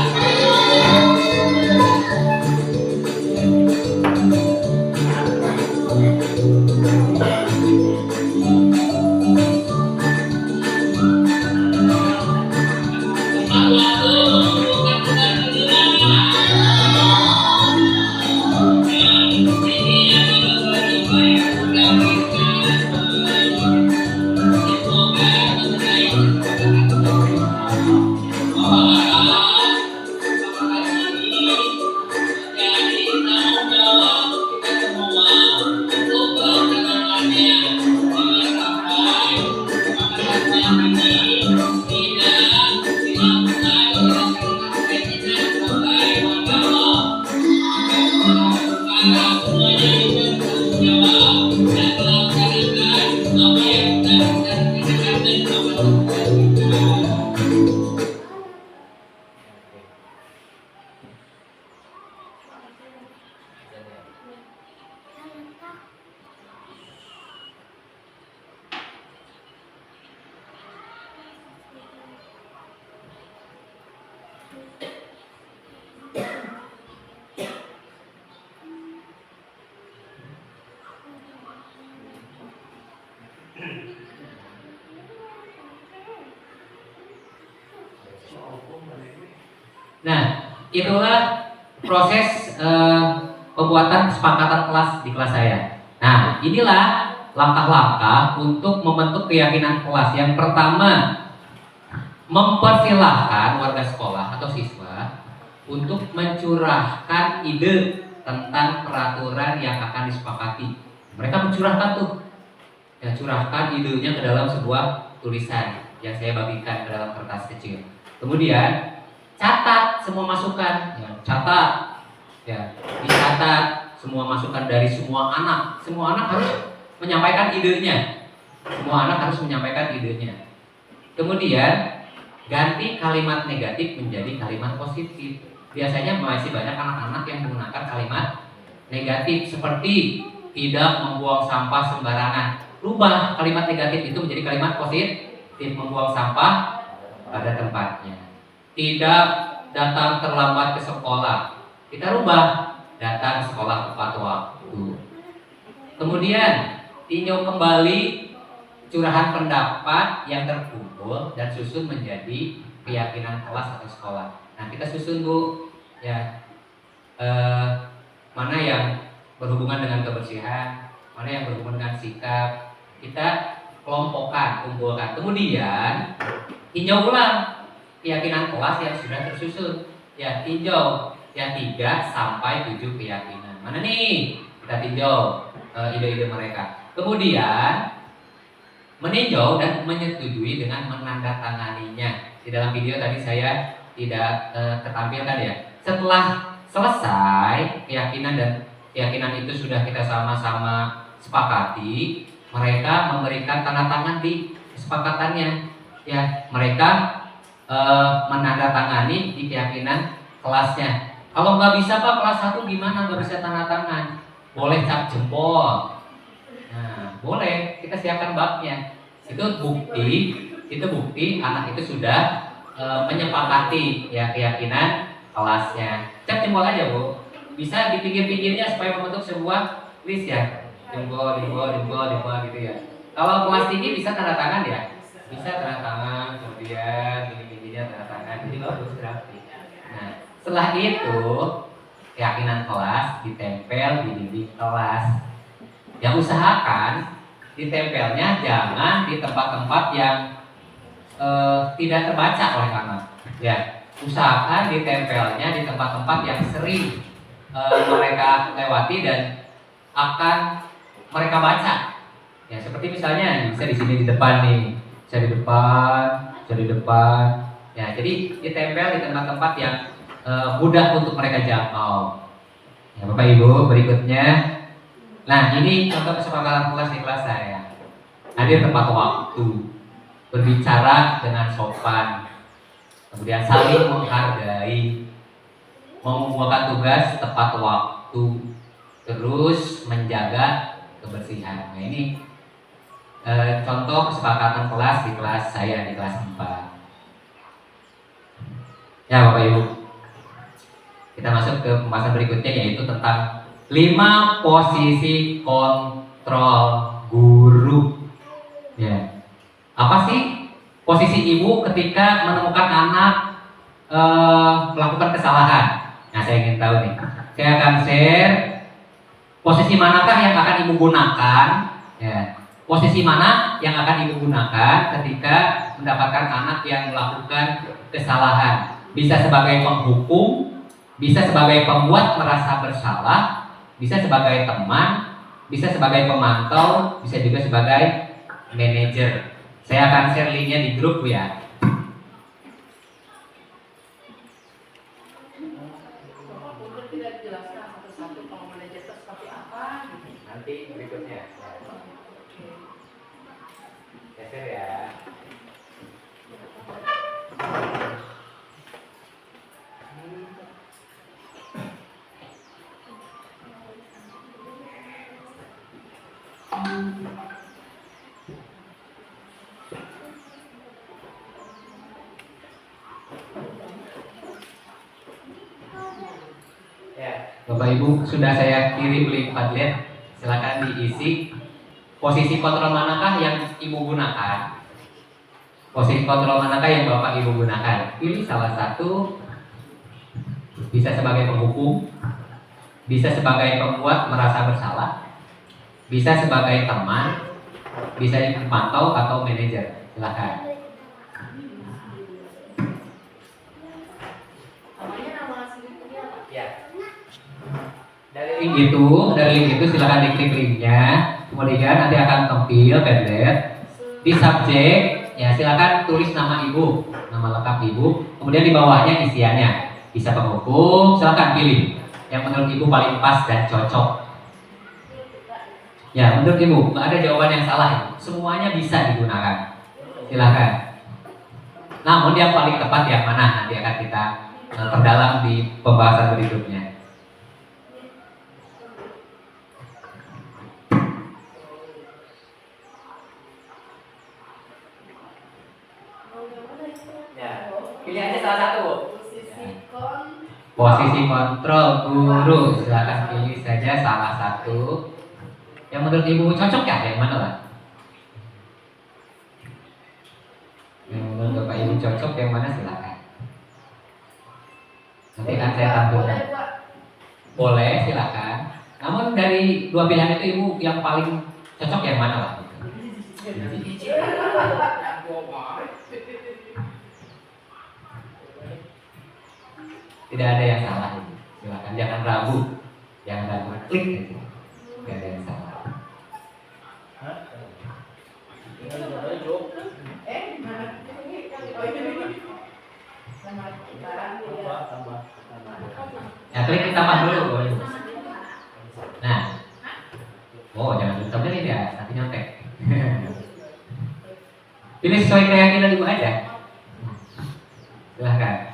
Nah, itulah proses pembuatan kesepakatan kelas di kelas saya. Nah, inilah langkah-langkah untuk membentuk keyakinan kelas. Yang pertama, mempersilahkan warga sekolah atau siswa untuk mencurahkan ide tentang peraturan yang akan disepakati. Mereka mencurahkan tuh, ya, curahkan idenya ke dalam sebuah tulisan yang saya bagikan ke dalam kertas kecil. Kemudian catat semua masukan, ya, catat, ya, dicatat semua masukan dari semua anak. Semua anak harus menyampaikan idenya. Semua anak harus menyampaikan idenya. Kemudian ganti kalimat negatif menjadi kalimat positif. Biasanya masih banyak anak-anak yang menggunakan kalimat negatif seperti tidak membuang sampah sembarangan. Rubah kalimat negatif itu menjadi kalimat positif, membuang sampah pada tempatnya. Tidak datang terlambat ke sekolah, kita rubah datang sekolah tepat waktu. Kemudian tinjau kembali curahan pendapat yang terkumpul dan susun menjadi keyakinan kelas atau sekolah. Nah, kita susun, Bu, ya, mana yang berhubungan dengan kebersihan, mana yang berhubungan dengan sikap, kita kelompokkan, kumpulkan. Kemudian tinjau ulang keyakinan kelas yang sudah tersusun. Ya, tinjau ya 3 sampai 7 keyakinan. Mana nih? Kita tinjau ide-ide mereka. Kemudian meninjau dan menyetujui dengan menandatanganinya. Di dalam video tadi saya tidak ketampilkan, ya. Setelah selesai keyakinan dan keyakinan itu sudah kita sama-sama sepakati, mereka memberikan tanda tangan di kesepakatannya. Ya, mereka menandatangani di keyakinan kelasnya. Kalau nggak bisa, Pak, kelas 1 gimana? Nggak bisa tanda tangan? Boleh cap jempol. Nah, boleh, kita siapkan baknya. Itu bukti anak itu sudah menyepakati, ya, keyakinan kelasnya. Cap jempol aja, Bu. Bisa di pinggir-pinggirnya supaya membentuk sebuah list, ya. Jempol gitu, ya. Kalau kelas tinggi bisa tanda tangan, ya. Bisa tanda tangan, kemudian tanda tangan, jadi bagus rapi. Nah, setelah itu keyakinan kelas ditempel di dinding kelas. Yang usahakan ditempelnya jangan di tempat-tempat yang tidak terbaca oleh anak. Ya, usahakan ditempelnya di tempat-tempat yang sering mereka lewati dan akan mereka baca. Ya, seperti misalnya bisa di sini di depan nih, bisa di depan. Ya, jadi ditempel di tempat-tempat yang mudah untuk mereka jangkau. Ya, Bapak Ibu, berikutnya. Nah, ini contoh kesepakatan kelas di kelas saya. Hadir tepat waktu, berbicara dengan sopan, kemudian saling menghargai, mengumpulkan tugas tepat waktu, terus menjaga kebersihan. Nah ini contoh kesepakatan kelas di kelas saya di kelas 4. Ya Bapak Ibu, kita masuk ke pembahasan berikutnya, yaitu tentang 5 posisi kontrol guru. Ya, apa sih posisi ibu ketika menemukan anak melakukan kesalahan? Nah, saya ingin tahu nih. Saya akan share posisi manakah yang akan ibu gunakan. Ya, posisi mana yang akan ibu gunakan ketika mendapatkan anak yang melakukan kesalahan? Bisa sebagai penghukum, bisa sebagai pembuat merasa bersalah, bisa sebagai teman, bisa sebagai pemantau, bisa juga sebagai manajer. Saya akan share linknya di grup ya. Tidak dijelaskan satu-satu kalau manajer itu seperti apa gitu. Nanti berikutnya. Saya share ya. Ya, Bapak Ibu sudah saya kirim link Padlet. Silakan diisi. Posisi kontrol manakah yang ibu gunakan? Posisi kontrol manakah yang Bapak Ibu gunakan? Pilih salah satu. Bisa sebagai penghukum, bisa sebagai pembuat merasa bersalah, bisa sebagai teman, bisa pemantau atau manajer. Silakan. Namanya nama aslinya apa? Ya. Dari link itu silakan diklik linknya. Kemudian nanti akan tampil Padlet. Di subjek ya silakan tulis nama ibu, nama lengkap ibu. Kemudian di bawahnya isiannya. Bisa penghukum, silakan pilih yang menurut ibu paling pas dan cocok. Ya, menurut ibu nggak ada jawaban yang salah. Semuanya bisa digunakan. Silakan. Namun yang paling tepat yang mana nanti akan kita perdalam di pembahasan berikutnya. Ya, pilih aja salah satu. Posisi kontrol guru, silakan pilih saja salah satu. Yang menurut ibu cocok ya, yang mana lah? Yang menurut Bapak Ibu cocok yang mana silakan. Nanti akan saya tampilkan. Boleh, silakan. Namun dari dua pilihan itu ibu yang paling cocok yang mana lah? Tidak ada yang salah ini. Silakan, jangan ragu, jangan ragu, klik aja. Tidak ada yang salah. Ya klik tambah dulu. Nah, oh jangan dulu ini ya, nanti nyontek. Pilih sesuai keyakinan ibu aja. Silahkan.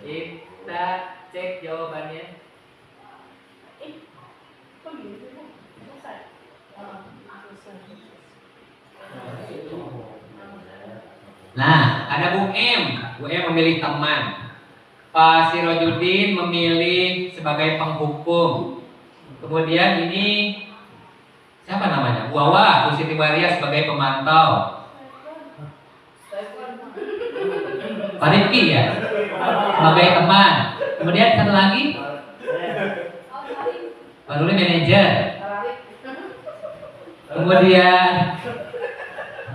Kita cek jawabannya. Nah, ada Bu M. Bu M memilih teman. Pak Sirojudin memilih sebagai penghukum. Kemudian ini siapa namanya? Bu Awa, Bu Siti Waria sebagai pemantau. Pak Rifki ya, sebagai teman. Kemudian satu lagi, Pak Ruli manajer. Kemudian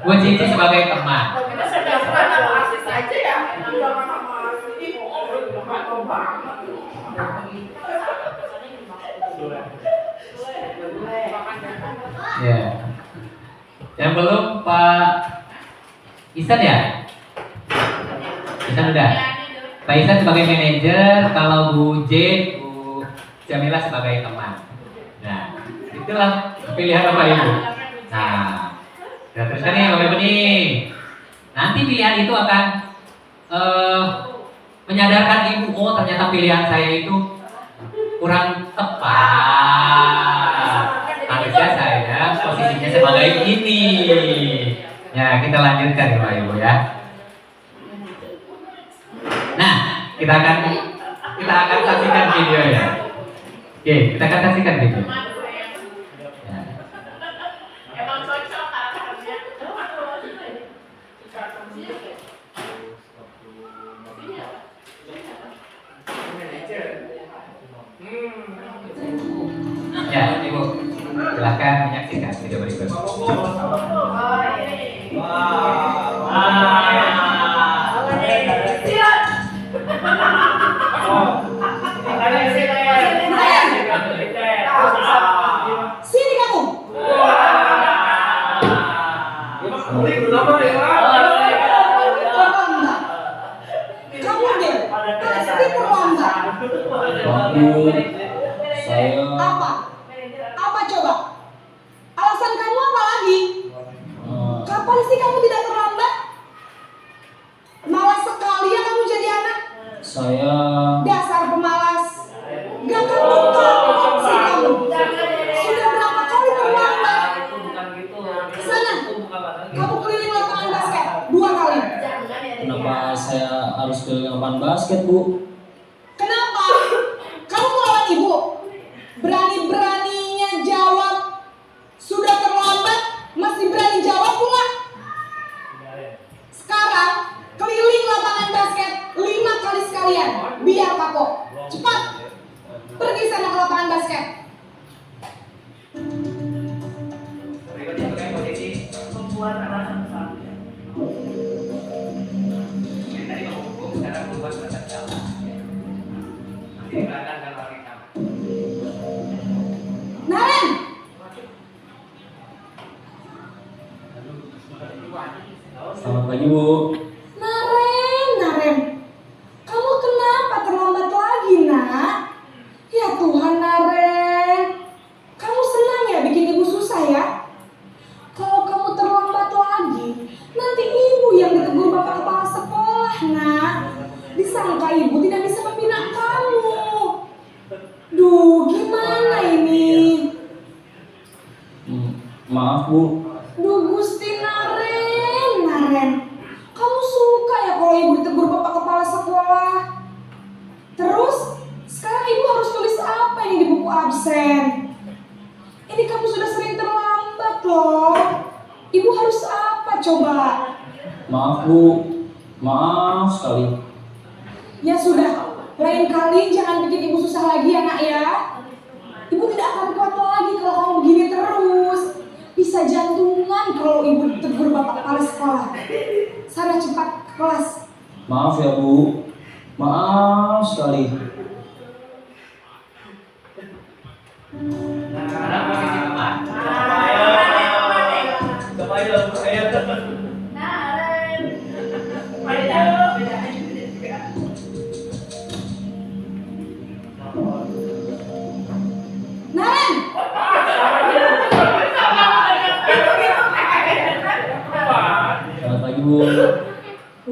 Bu Cici sebagai teman. Kita sedangkan nama asis aja ya. Nama asli mau banget. Ya. Yang belum Pak Isan ya? Isan udah? Pak Isan sebagai manajer, kalau Bu J, Bu Jamila sebagai teman. Nah, itulah pilihan Bapak Ibu. Nah, teruskan nih Bapak Ibu nih. Nanti pilihan itu akan menyadarkan Ibu, oh ternyata pilihan saya itu kurang tepat. Harusnya saya posisinya sebagai ini. Ya, kita lanjutkan ya Bapak Ibu ya. Nah, kita akan saksikan video ya. Oke, kita akan saksikan video. Ya. Emang cocok karakternya. Ya, Ibu, silahkan menyaksikan video berikut. Sini kamu. Terlambat. Kamu deh. Pasti terlambat. Saya Apa? Apa coba? Alasan kamu apa lagi? Kapan sih kamu tidak terlambat? Malas sekali ya kamu jadi anak. saya Dasar pemalas. Gak kamu sih kamu. Sudah berapa kali terlambat? Sana. Kamu keliling lapangan basket 2 kali. kenapa saya harus ke lapangan basket, Bu? Kenapa? Kamu melawan ibu. Berani-beraninya jawab. Sudah terlambat, masih berani jawab pula. Sekarang keliling lapangan basket 5 kali sekalian. Biar kapok. Cepat. Pergi sana ke lapangan basket. Berikutnya pakai posisi Membuat anak yang tadi menghubung, sekarang membuat batas jalan. Nanti di belakang dan lari kanan. Naren. Selamat pagi, Bu. Naren. Kamu kenapa terlambat lagi, nak? Ya Tuhan, Naren. Kamu senang ya bikin ibu susah ya? Kalau kamu terlambat lagi, nanti ibu yang ditegur bapak kepala sekolah, nak. Disangka ibu tidak bisa membina kamu. Duh, gimana ini? Maaf, Bu. Duh, Gusti Naren. Kamu suka ya kalau ibu ditegur bapak kepala sekolah? Terus, sekarang ibu harus tulis apa ini di buku absen? Ini kamu sudah sering terlambat loh. Ibu harus apa coba? Maaf, Bu. Maaf sekali. Ya sudah, lain kali jangan bikin ibu susah lagi ya nak ya. Ibu tidak akan kuat lagi kalau kamu begini terus. Bisa jantungan kalau ibu ditegur bapak kepala sekolah. Sana cepat ke kelas. Maaf ya, Bu. Maaf sekali. Sekarang posisi teman. Naren, Selamat pagi, Bu.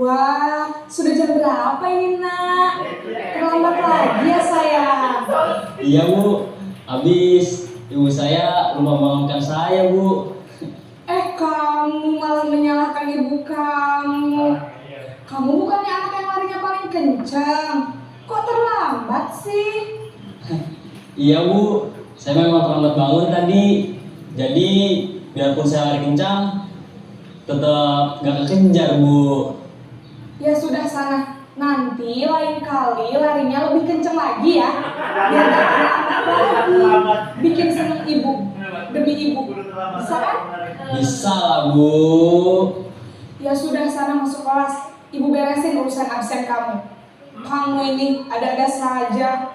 wah sudah jam berapa ini nak? Terlambat lagi ya sayang. Iya, Bu. Habis ibu saya lupa membangunkan saya, Bu. Kamu malah menyalahkan ibu kamu. Kamu bukannya anak yang larinya paling kencang. Kok terlambat sih? Iya, Bu. Saya memang terlambat bangun tadi. Jadi, biarpun saya lari kencang, tetap gak kekejar, Bu. Ya sudah sana. Nanti lain kali larinya lebih kencang lagi ya. Biar gak terlambat lagi. Bikin seneng ibu. Demi ibu. Bisa kan? Bisa lah, Bu. Ya sudah sana masuk kelas. Ibu beresin urusan absen kamu. Kamu ini ada-ada saja.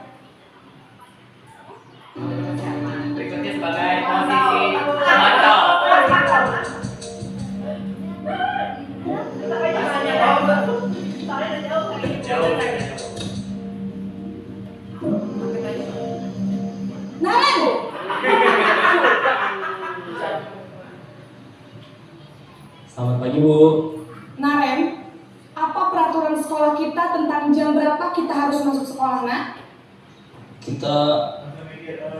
Berikutnya sebagai posisi pemantau. Jauh. pagi, Bu. Naren, apa peraturan sekolah kita tentang jam berapa kita harus masuk sekolah, nak? Kita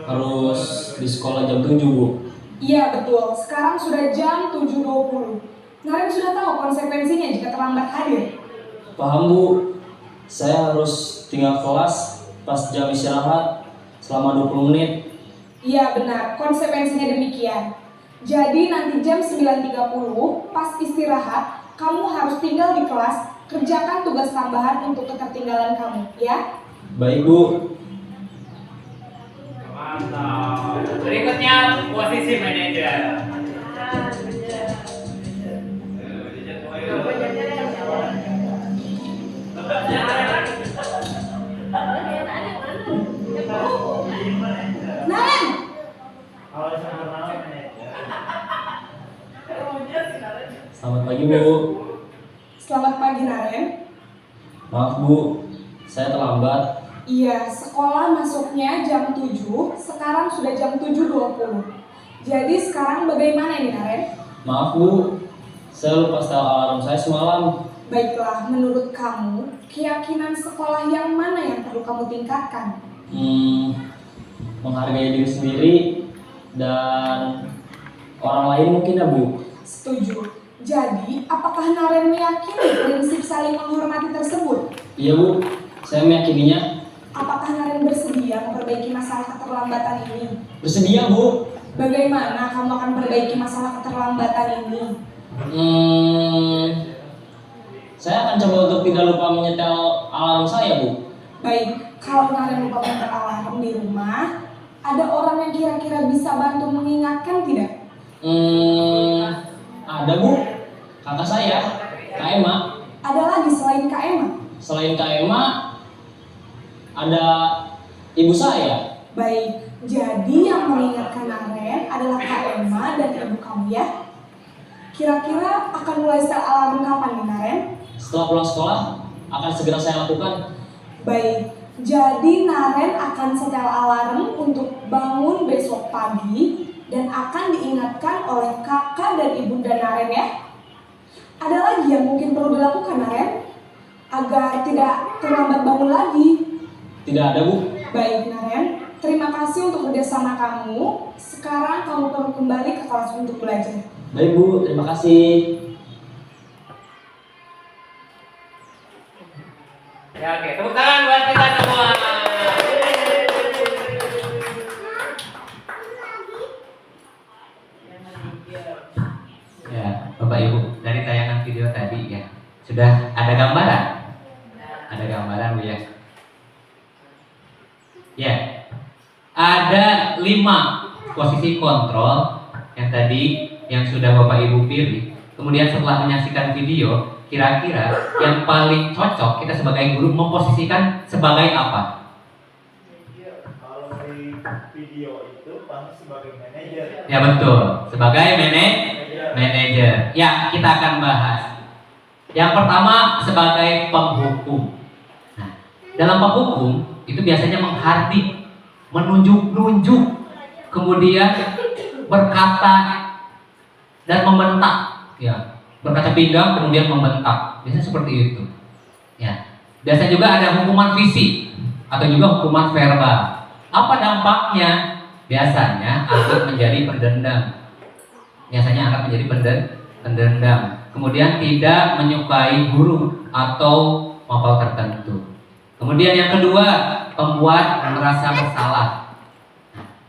harus di sekolah jam 7, Bu. Iya betul, sekarang sudah jam 7.20. Naren sudah tahu konsekuensinya jika terlambat hadir. Paham, Bu. Saya harus tinggal kelas pas jam istirahat selama 20 menit. Iya benar, konsekuensinya demikian. Jadi nanti jam 9.30 pas istirahat, kamu harus tinggal di kelas, kerjakan tugas tambahan untuk ketertinggalan kamu, ya? Baik, Bu. Berikutnya posisi manajer. Naren, Selamat pagi, Bu. selamat pagi Naren. Maaf, Bu. Saya terlambat. Iya, sekolah masuknya jam 7, sekarang sudah jam 7.20. Jadi sekarang bagaimana ini Naren? Maaf, Bu. Saya lupa setel alarm saya semalam. Baiklah, menurut kamu, keyakinan sekolah yang mana yang perlu kamu tingkatkan? Menghargai diri sendiri dan orang lain mungkin ya, Bu. Setuju. Jadi, apakah Naren meyakini prinsip saling menghormati tersebut? Iya, Bu. Saya meyakininya. Apakah Naren bersedia memperbaiki masalah keterlambatan ini? Bersedia, Bu. Bagaimana kamu akan memperbaiki masalah keterlambatan ini? Saya akan coba untuk tidak lupa menyetel alarm saya, Bu. Baik, kalau Naren lupa menyetel alarm di rumah, ada orang yang kira-kira bisa bantu mengingatkan tidak? Ada, Bu. Kakak saya, Kak Emma. Ada lagi selain Kak Emma? Selain Kak Emma, ada ibu saya. Baik, jadi yang mengingatkan Naren adalah Kak Emma dan ibu kamu ya? Kira-kira akan mulai setel alarm kapan nih Naren? Setelah pulang sekolah, akan segera saya lakukan. Baik, jadi Naren akan setel alarm untuk bangun besok pagi dan akan diingatkan oleh kakak dan ibunda Naren ya. Ada lagi yang mungkin perlu dilakukan Naren agar tidak terlambat bangun lagi. Tidak ada, Bu. Baik Naren, terima kasih untuk kerjasama kamu. Sekarang kamu perlu kembali ke kelas untuk belajar. Baik, Bu. Terima kasih. Ya, oke, tepuk tangan buat kita semua. Ya, Bapak Ibu, dari tayangan video tadi ya, sudah ada gambaran? Ada gambaran, Bu ya? Ya, ada 5 posisi kontrol yang tadi yang sudah Bapak Ibu pilih. Kemudian setelah menyaksikan video, kira-kira yang paling cocok kita sebagai guru memposisikan sebagai apa? Kalau di video itu pasti sebagai manajer. Ya betul, sebagai manajer. Ya, kita akan bahas. Yang pertama sebagai penghukum. Nah, dalam penghukum itu biasanya menghardik, menunjuk-nunjuk, kemudian berkata dan membentak. Ya, berkaca pinggang kemudian membentak. Biasanya seperti itu. Ya. Biasa juga ada hukuman fisik atau juga hukuman verbal. Apa dampaknya? Biasanya akan menjadi pendendam. Biasanya akan menjadi pendendam. Kemudian tidak menyukai guru atau mapel tertentu. Kemudian yang kedua, pembuat merasa bersalah.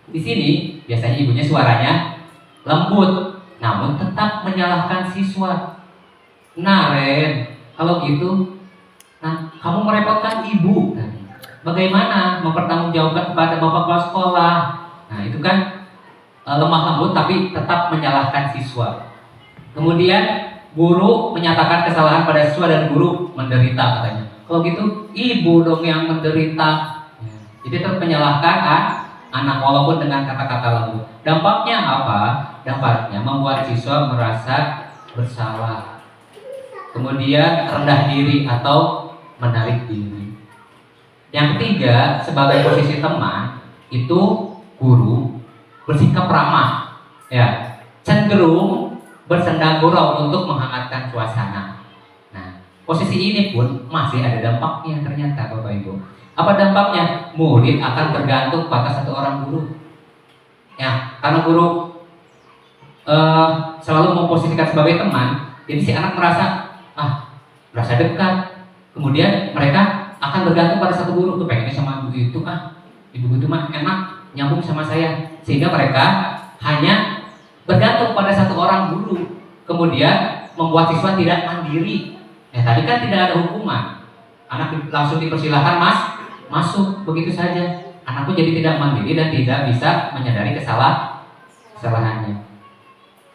Di sini biasanya ibunya suaranya lembut, namun tetap menyalahkan siswa. Naren, kalau gitu, nah kamu merepotkan ibu. Bagaimana mempertanggungjawabkan kepada bapak kepala sekolah? Nah itu kan lemah lembut tapi tetap menyalahkan siswa. Kemudian guru menyatakan kesalahan pada siswa dan guru menderita katanya. Kalau gitu ibu dong yang menderita. Jadi tetap menyalahkan anak walaupun dengan kata-kata lembut. Dampaknya apa? Dampaknya membuat siswa merasa bersalah. Kemudian rendah diri atau menarik diri. Yang ketiga, sebagai posisi teman, itu guru bersikap ramah, ya, cenderung bersendang gurau untuk menghangatkan suasana. Nah, posisi ini pun masih ada dampaknya ternyata Bapak Ibu. Apa dampaknya? Murid akan bergantung pada satu orang guru. Ya, karena guru selalu memposisikan sebagai teman, jadi si anak merasa dekat. Kemudian mereka akan bergantung pada satu guru. Tuh pengennya sama ibu itu ibu itu mah enak nyambung sama saya, sehingga mereka hanya bergantung pada satu orang guru. Kemudian membuat siswa tidak mandiri. Tadi kan tidak ada hukuman, anak langsung dipersilahkan masuk begitu saja. Anak pun jadi tidak mandiri dan tidak bisa menyadari kesalahannya.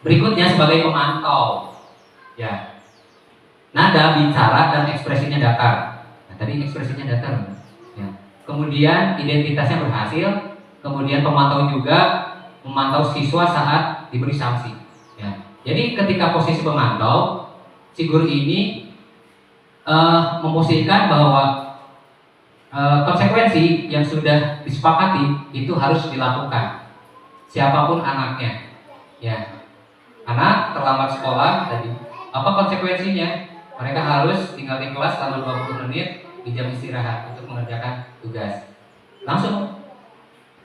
Berikutnya sebagai pemantau, ya, nada, bicara, dan ekspresinya datar. Nah, tadi ekspresinya datar, ya. Kemudian identitasnya berhasil. Kemudian pemantau juga memantau siswa saat diberi sanksi. Ya. Jadi ketika posisi pemantau, si guru ini memposisikan bahwa konsekuensi yang sudah disepakati itu harus dilakukan, siapapun anaknya. Ya. Anak terlambat sekolah tadi, apa konsekuensinya? Mereka harus tinggal di kelas selama 20 menit di jam istirahat untuk mengerjakan tugas. Langsung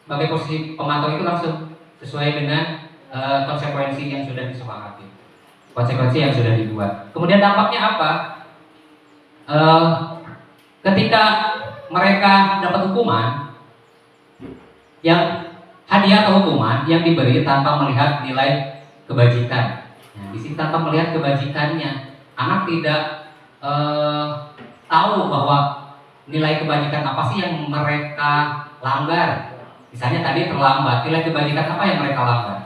sebagai posisi pemantau itu langsung sesuai dengan konsekuensi yang sudah disepakati, konsekuensi yang sudah dibuat. Kemudian dampaknya apa? Ketika mereka dapat hukuman, yang hadiah atau hukuman yang diberi tanpa melihat nilai kebajikan. Nah, di sini tanpa melihat kebajikannya, anak tidak tahu bahwa nilai kebajikan apa sih yang mereka langgar. Misalnya tadi terlambat, nilai kebajikan apa yang mereka langgar?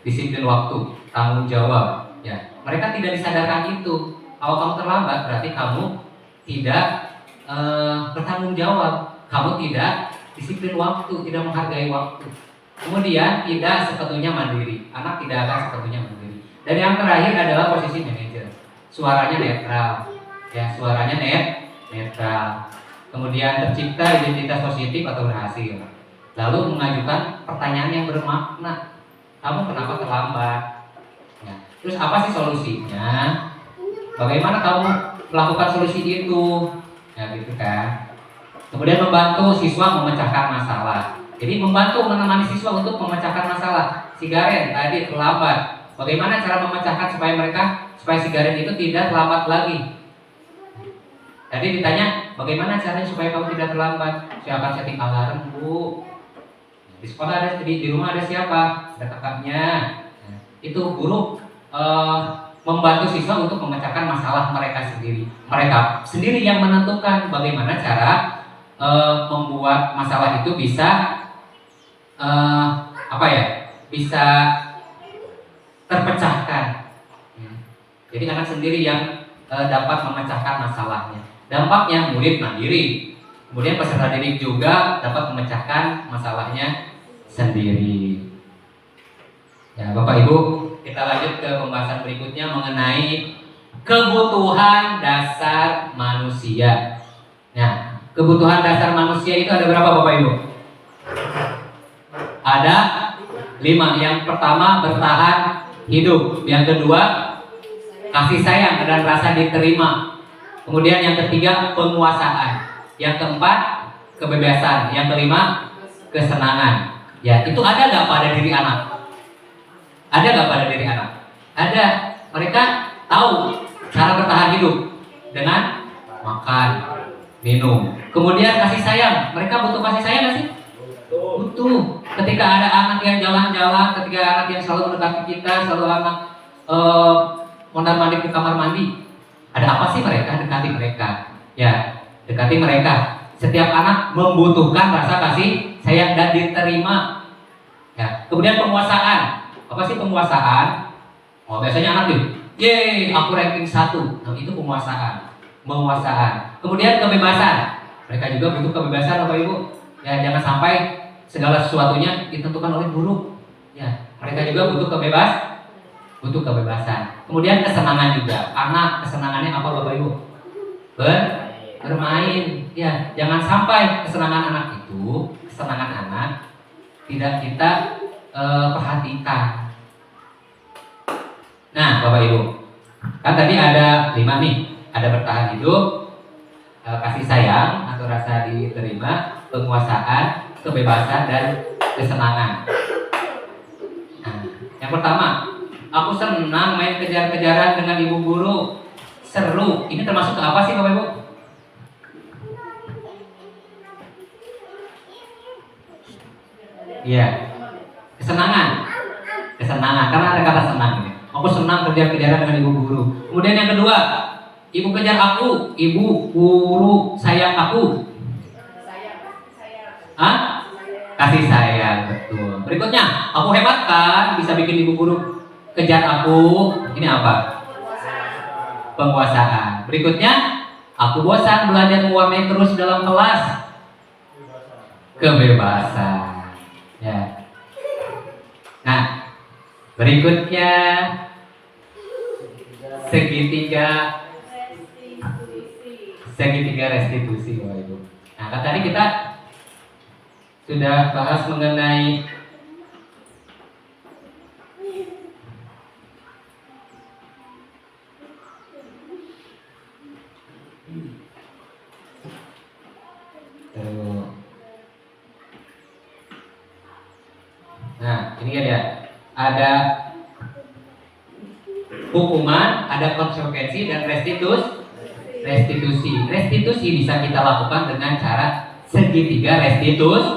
Disiplin waktu, tanggung jawab. Ya, mereka tidak disadarkan itu. Kalau kamu terlambat, berarti kamu tidak bertanggung jawab. Kamu tidak disiplin waktu, tidak menghargai waktu. Kemudian tidak sepenuhnya mandiri. Anak tidak akan sepenuhnya mandiri. Dan yang terakhir adalah posisi manajer. Suaranya netral. Ya, suaranya netral. Kemudian tercipta identitas positif atau berhasil. Lalu mengajukan pertanyaan yang bermakna. Kamu kenapa terlambat? Ya. Terus apa sih solusinya? Bagaimana kamu melakukan solusi itu? Ya gitu kan. Kemudian membantu siswa memecahkan masalah. Jadi membantu menemani siswa untuk memecahkan masalah. Si Garen tadi terlambat. Bagaimana cara memecahkan supaya si Garen itu tidak terlambat lagi? Tadi ditanya, bagaimana caranya supaya kamu tidak terlambat? Saya akan setting alarm, Bu. Di sekolah di rumah ada siapa? Ada kakaknya. Nah, itu guru membantu siswa untuk memecahkan masalah mereka sendiri. Mereka sendiri yang menentukan bagaimana cara membuat masalah itu bisa bisa terpecahkan. Jadi anak sendiri yang dapat memecahkan masalahnya. Dampaknya murid mandiri. Kemudian peserta didik juga dapat memecahkan masalahnya sendiri. Ya, Bapak Ibu, kita lanjut ke pembahasan berikutnya mengenai kebutuhan dasar manusia. Nah, kebutuhan dasar manusia itu ada berapa Bapak Ibu? Ada 5. Yang pertama bertahan hidup. Yang kedua kasih sayang dan rasa diterima. Kemudian yang ketiga penguasaan. Yang keempat kebebasan. Yang kelima kesenangan. Ya, itu ada nggak pada diri anak? Ada nggak pada diri anak? Ada. Mereka tahu cara bertahan hidup dengan makan, minum. Kemudian kasih sayang. Mereka butuh kasih sayang nggak sih? Butuh. Ketika ada anak yang jalan-jalan, ketika anak yang selalu mendekati kita, selalu anak mondar-mandir ke kamar mandi, ada apa sih mereka? Dekati mereka. Ya, dekati mereka. Setiap anak membutuhkan rasa kasih sayang dan diterima. Ya. Kemudian penguasaan. Apa sih penguasaan? Oh, biasanya anak tuh, yeay, aku ranking 1. Nah, itu penguasaan. Penguasaan. Kemudian kebebasan. Mereka juga butuh kebebasan, Bapak Ibu. Ya, jangan sampai segala sesuatunya ditentukan oleh guru. Ya, mereka juga butuh kebebasan. Kemudian kesenangan juga. Anak kesenangannya apa Bapak Ibu? Bermain. Ya, jangan sampai kesenangan anak itu, kesenangan anak tidak kita perhatikan. Nah, Bapak Ibu, kan tadi ada 5 nih, ada bertahan hidup, kasih sayang atau rasa diterima, penguasaan, kebebasan, dan kesenangan. Nah, yang pertama, aku senang main kejar-kejaran dengan ibu guru, seru. Ini termasuk ke apa sih Bapak Ibu? Iya, kesenangan, karena ada kata senang ini. Aku senang kejar-kejaran dengan ibu guru. Kemudian yang kedua, ibu kejar aku, ibu guru sayang aku. Hah? Kasih sayang, betul. Berikutnya, aku hebat kan, bisa bikin ibu guru kejar aku. Ini apa? Penguasaan. Berikutnya, aku bosan belajar mewarnai terus dalam kelas. Kebebasan. Ya. Nah, berikutnya segitiga restitusi, Bapak Ibu. Nah, kan tadi kita sudah bahas mengenai nah, ini kan ya, ada hukuman, ada konsekuensi, dan restitusi. Restitusi bisa kita lakukan dengan cara segitiga restitusi.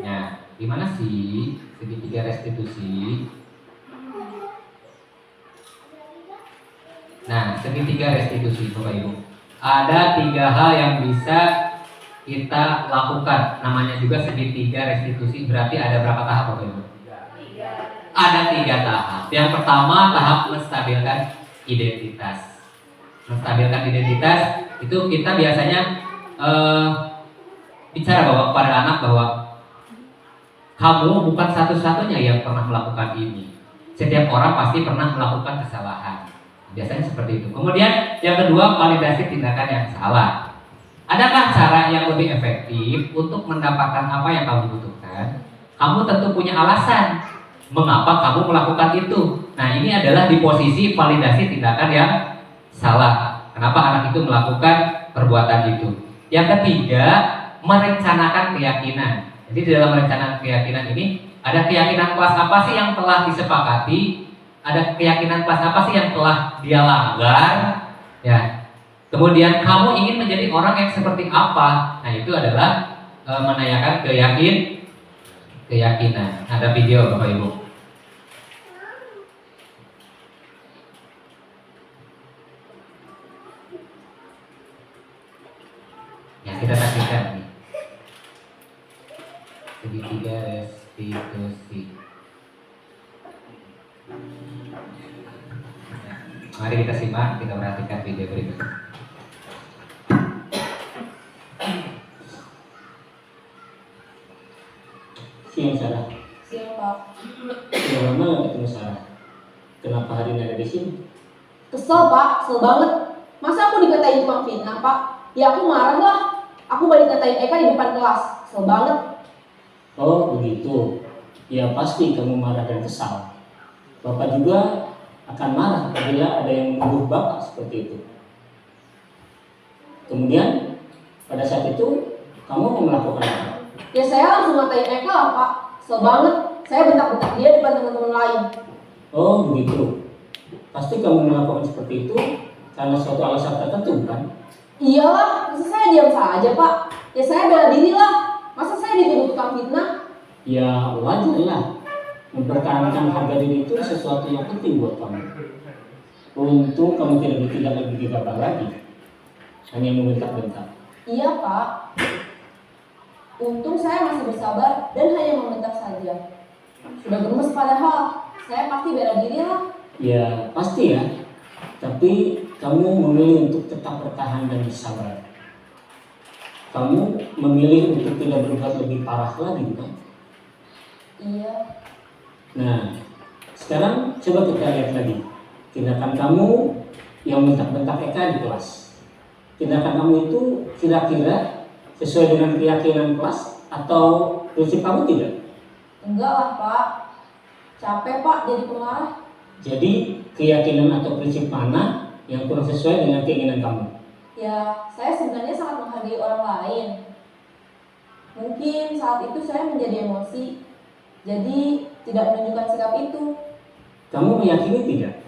Nah, gimana sih segitiga restitusi? Nah, segitiga restitusi, Bapak Ibu, ada 3 hal yang bisa kita lakukan. Namanya juga segitiga restitusi. Berarti ada berapa tahap, Bapak Ibu? Ada 3 tahap. Yang pertama, tahap menstabilkan identitas. Menstabilkan identitas itu kita biasanya bicara bahwa kepada anak bahwa kamu bukan satu-satunya yang pernah melakukan ini. Setiap orang pasti pernah melakukan kesalahan. Biasanya seperti itu. Kemudian yang kedua, validasi tindakan yang salah. Adakah cara yang lebih efektif untuk mendapatkan apa yang kamu butuhkan? Kamu tentu punya alasan mengapa kamu melakukan itu. Nah, ini adalah di posisi validasi tindakan yang salah. Kenapa anak itu melakukan perbuatan itu? Yang ketiga, merencanakan keyakinan. Jadi di dalam merencanakan keyakinan ini ada keyakinan kelas apa sih yang telah disepakati? Ada keyakinan kelas apa sih yang telah dia langgar? Ya. Kemudian kamu ingin menjadi orang yang seperti apa? Nah, itu adalah menanyakan keyakinan. Ada video Bapak Ibu. Ya, kita saksikan nih. Segitiga restitusi. Mari kita simak, kita perhatikan video berikut. Siang Sarah. Siang Pak. Sudah lama nggak ketemu Sarah? Kenapa hari ini ada di sini? Kesel Pak, kesel banget. Masa aku dikatain tukang fitnah Pak? Ya aku marah lah. Aku balik katain Eka di depan kelas. Kesel banget. Oh begitu. Ya pasti kamu marah dan kesal. Bapak juga akan marah apabila ada yang menuduh Bapak seperti itu. Kemudian pada saat itu kamu mau melakukan apa? Ya saya langsung ngatain Eka lah Pak. Kesel banget. Saya bentak-bentak dia di depan teman-teman lain. Oh begitu. Pasti kamu melakukan seperti itu karena suatu alasan tertentu kan? Iyalah, masa saya diam saja Pak? Ya saya bela diri lah. Masa saya dituduh tukang fitnah? Ya wajar lah. Mempertahankan harga diri itu sesuatu yang penting buat kamu. Untung kamu tidak bertindak lebih gegabah lagi. Hanya membentak-bentak. Iya Pak. Untung saya masih bersabar dan hanya membentak saja. Sudah gemes padahal. Saya pasti bela diri lah. Ya pasti ya. Tapi kamu memilih untuk tetap bertahan dan bersabar. Kamu memilih untuk tidak berbuat lebih parah lagi bukan? Iya. Nah, sekarang coba kita lihat lagi tindakan kamu yang bentak-bentak Eka di kelas. Tindakan kamu itu kira-kira sesuai dengan keyakinan kelas atau prinsip kamu tidak? Enggak lah Pak. Capek Pak jadi pemarah. Jadi keyakinan atau prinsip mana yang kurang sesuai dengan keinginan kamu? Ya, saya sebenarnya sangat menghargai orang lain. Mungkin saat itu saya menjadi emosi, jadi tidak menunjukkan sikap itu. Kamu meyakini tidak?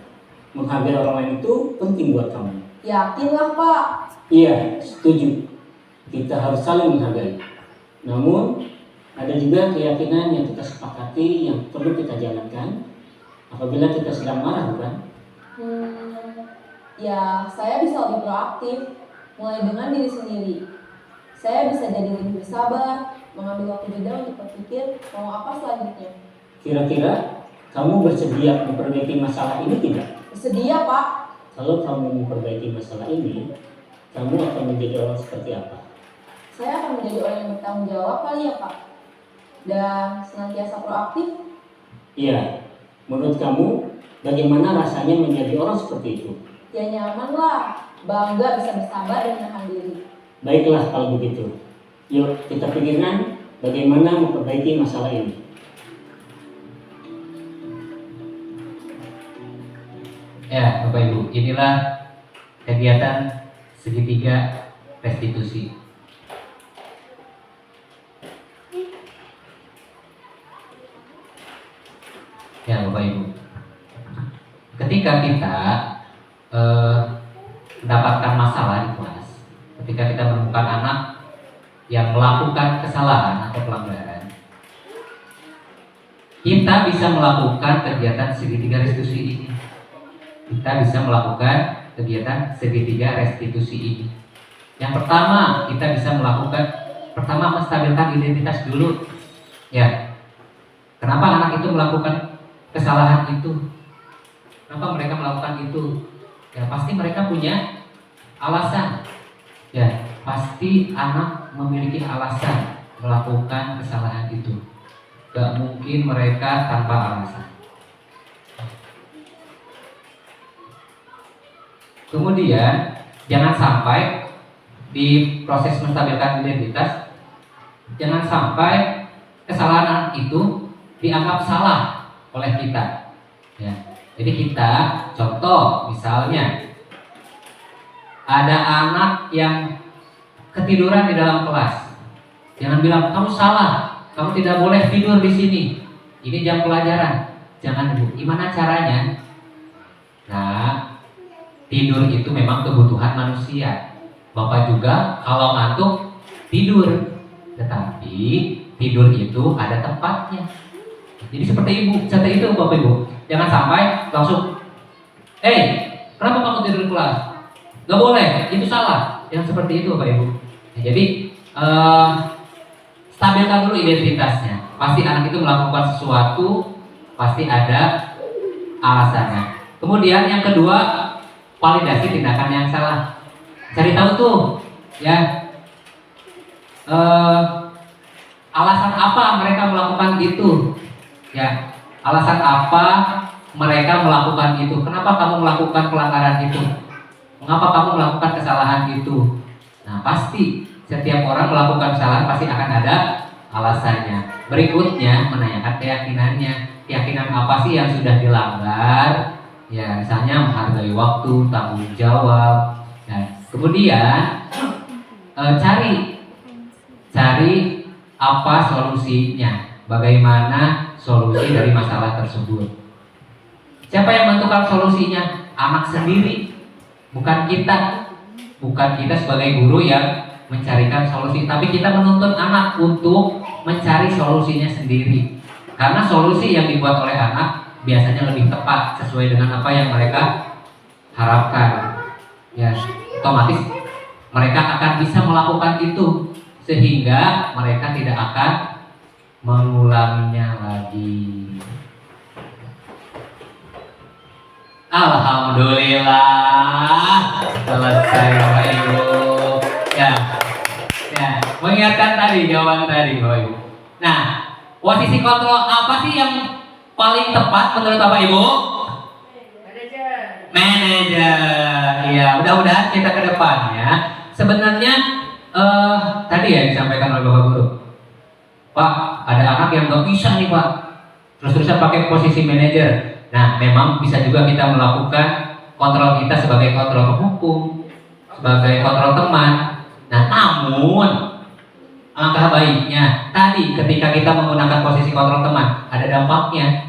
Menghargai orang lain itu penting buat kamu. Yakinlah Pak. Iya, setuju. Kita harus saling menghargai. Namun, ada juga keyakinan yang kita sepakati yang perlu kita jalankan apabila kita sedang marah, bukan? Ya, saya bisa lebih proaktif, mulai dengan diri sendiri. Saya bisa jadi lebih bersabar, mengambil waktu jeda untuk berpikir mau apa selanjutnya. Kira-kira kamu bersedia memperbaiki masalah ini tidak? Bersedia Pak. Kalau kamu memperbaiki masalah ini, kamu akan menjadi orang seperti apa? Saya akan menjadi orang yang bertanggung jawab kali ya Pak. Dan senantiasa proaktif. Iya, menurut kamu bagaimana rasanya menjadi orang seperti itu? Ya nyaman lah, bangga bisa bersabar dan menahan diri. Baiklah kalau begitu. Yuk kita pikirkan bagaimana memperbaiki masalah ini. Ya, Bapak Ibu, inilah kegiatan segitiga restitusi. Ya, Bapak Ibu, ketika kita mendapatkan masalah di kelas, ketika kita menemukan anak yang melakukan kesalahan atau pelanggaran, kita bisa melakukan kegiatan segitiga restitusi ini. Kita bisa melakukan kegiatan segitiga restitusi ini. Yang pertama, kita bisa melakukan menstabilkan identitas dulu. Ya, kenapa anak itu melakukan kesalahan itu? Kenapa mereka melakukan itu? Ya, pasti mereka punya alasan. Ya, pasti anak memiliki alasan melakukan kesalahan itu. Gak mungkin mereka tanpa alasan. Kemudian jangan sampai di proses menstabilkan identitas, jangan sampai kesalahan itu dianggap salah oleh kita. Ya, jadi kita contoh misalnya ada anak yang ketiduran di dalam kelas, jangan bilang kamu salah, kamu tidak boleh tidur di sini. Ini jam pelajaran. Jangan Bu. Gimana caranya? Nah, tidur itu memang kebutuhan manusia. Bapak juga kalau ngantuk tidur, tetapi tidur itu ada tempatnya. Jadi seperti itu Bapak Ibu. Jangan sampai langsung, kenapa kamu tidur di kelas? Gak boleh, itu salah. Yang seperti itu Bapak Ibu. Nah, jadi stabilkan dulu identitasnya. Pasti anak itu melakukan sesuatu, pasti ada alasannya. Kemudian yang kedua, validasi tindakan yang salah. Cari tahu tuh, ya, alasan apa mereka melakukan itu, ya, alasan apa mereka melakukan itu. Kenapa kamu melakukan pelanggaran itu? Mengapa kamu melakukan kesalahan itu? Nah, pasti setiap orang melakukan kesalahan pasti akan ada alasannya. Berikutnya menanyakan keyakinannya. Keyakinan apa sih yang sudah dilanggar? Ya, misalnya menghargai waktu, tanggung jawab. Nah, kemudian cari apa solusinya, bagaimana solusi dari masalah tersebut. Siapa yang menentukan solusinya? Anak sendiri, bukan kita. Bukan kita sebagai guru yang mencarikan solusi, tapi kita menuntut anak untuk mencari solusinya sendiri. Karena solusi yang dibuat oleh anak biasanya lebih tepat sesuai dengan apa yang mereka harapkan. Ya, otomatis mereka akan bisa melakukan itu sehingga mereka tidak akan mengulanginya lagi. Alhamdulillah selesai Bapak Ibu. Ya, mengingatkan tadi jawaban tadi Bapak Ibu. Nah, posisi kontrol apa sih yang paling tepat menurut Bapak Ibu? Manajer. Iya, mudah-mudahan kita ke depannya sebenarnya tadi ya disampaikan oleh Bapak Guru. Pak, ada anak yang nggak bisa nih Pak. terus-terusan pakai posisi manajer. Nah, memang bisa juga kita melakukan kontrol kita sebagai kontrol hukum, sebagai kontrol teman. Nah, namun alangkah baiknya tadi ketika kita menggunakan posisi kontrol teman ada dampaknya.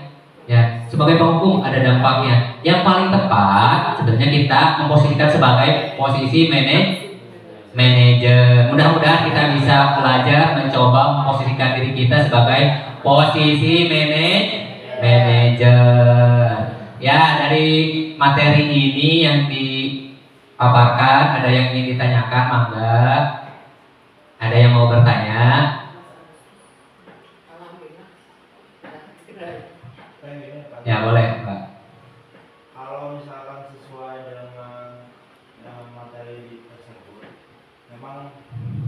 Ya, sebagai penghukum ada dampaknya. Yang paling tepat sebenarnya kita memposisikan sebagai posisi manajer. Mudah-mudahan kita bisa belajar mencoba memposisikan diri kita sebagai posisi manajer. Ya, dari materi ini yang dipaparkan ada yang ingin ditanyakan, mangga. Ada yang mau bertanya? Ya boleh, Mbak. Kalau misalkan sesuai dengan materi tersebut, memang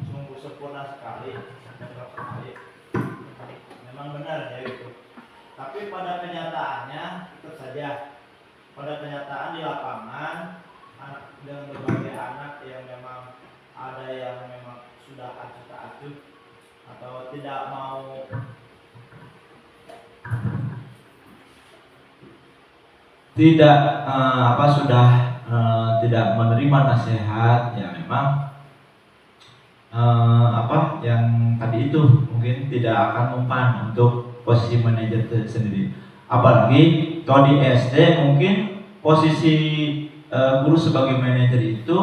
sungguh sempurna sekali, lengkap sekali. Memang benar ya itu. Tapi pada kenyataannya, tetap saja pada kenyataan di lapangan, dengan berbagai anak yang memang ada yang memang sudah acuh tak acuh atau tidak mau tidak menerima nasihat, ya memang yang tadi itu mungkin tidak akan mempan untuk posisi manajer sendiri. Apalagi kalau di SD mungkin posisi guru sebagai manajer itu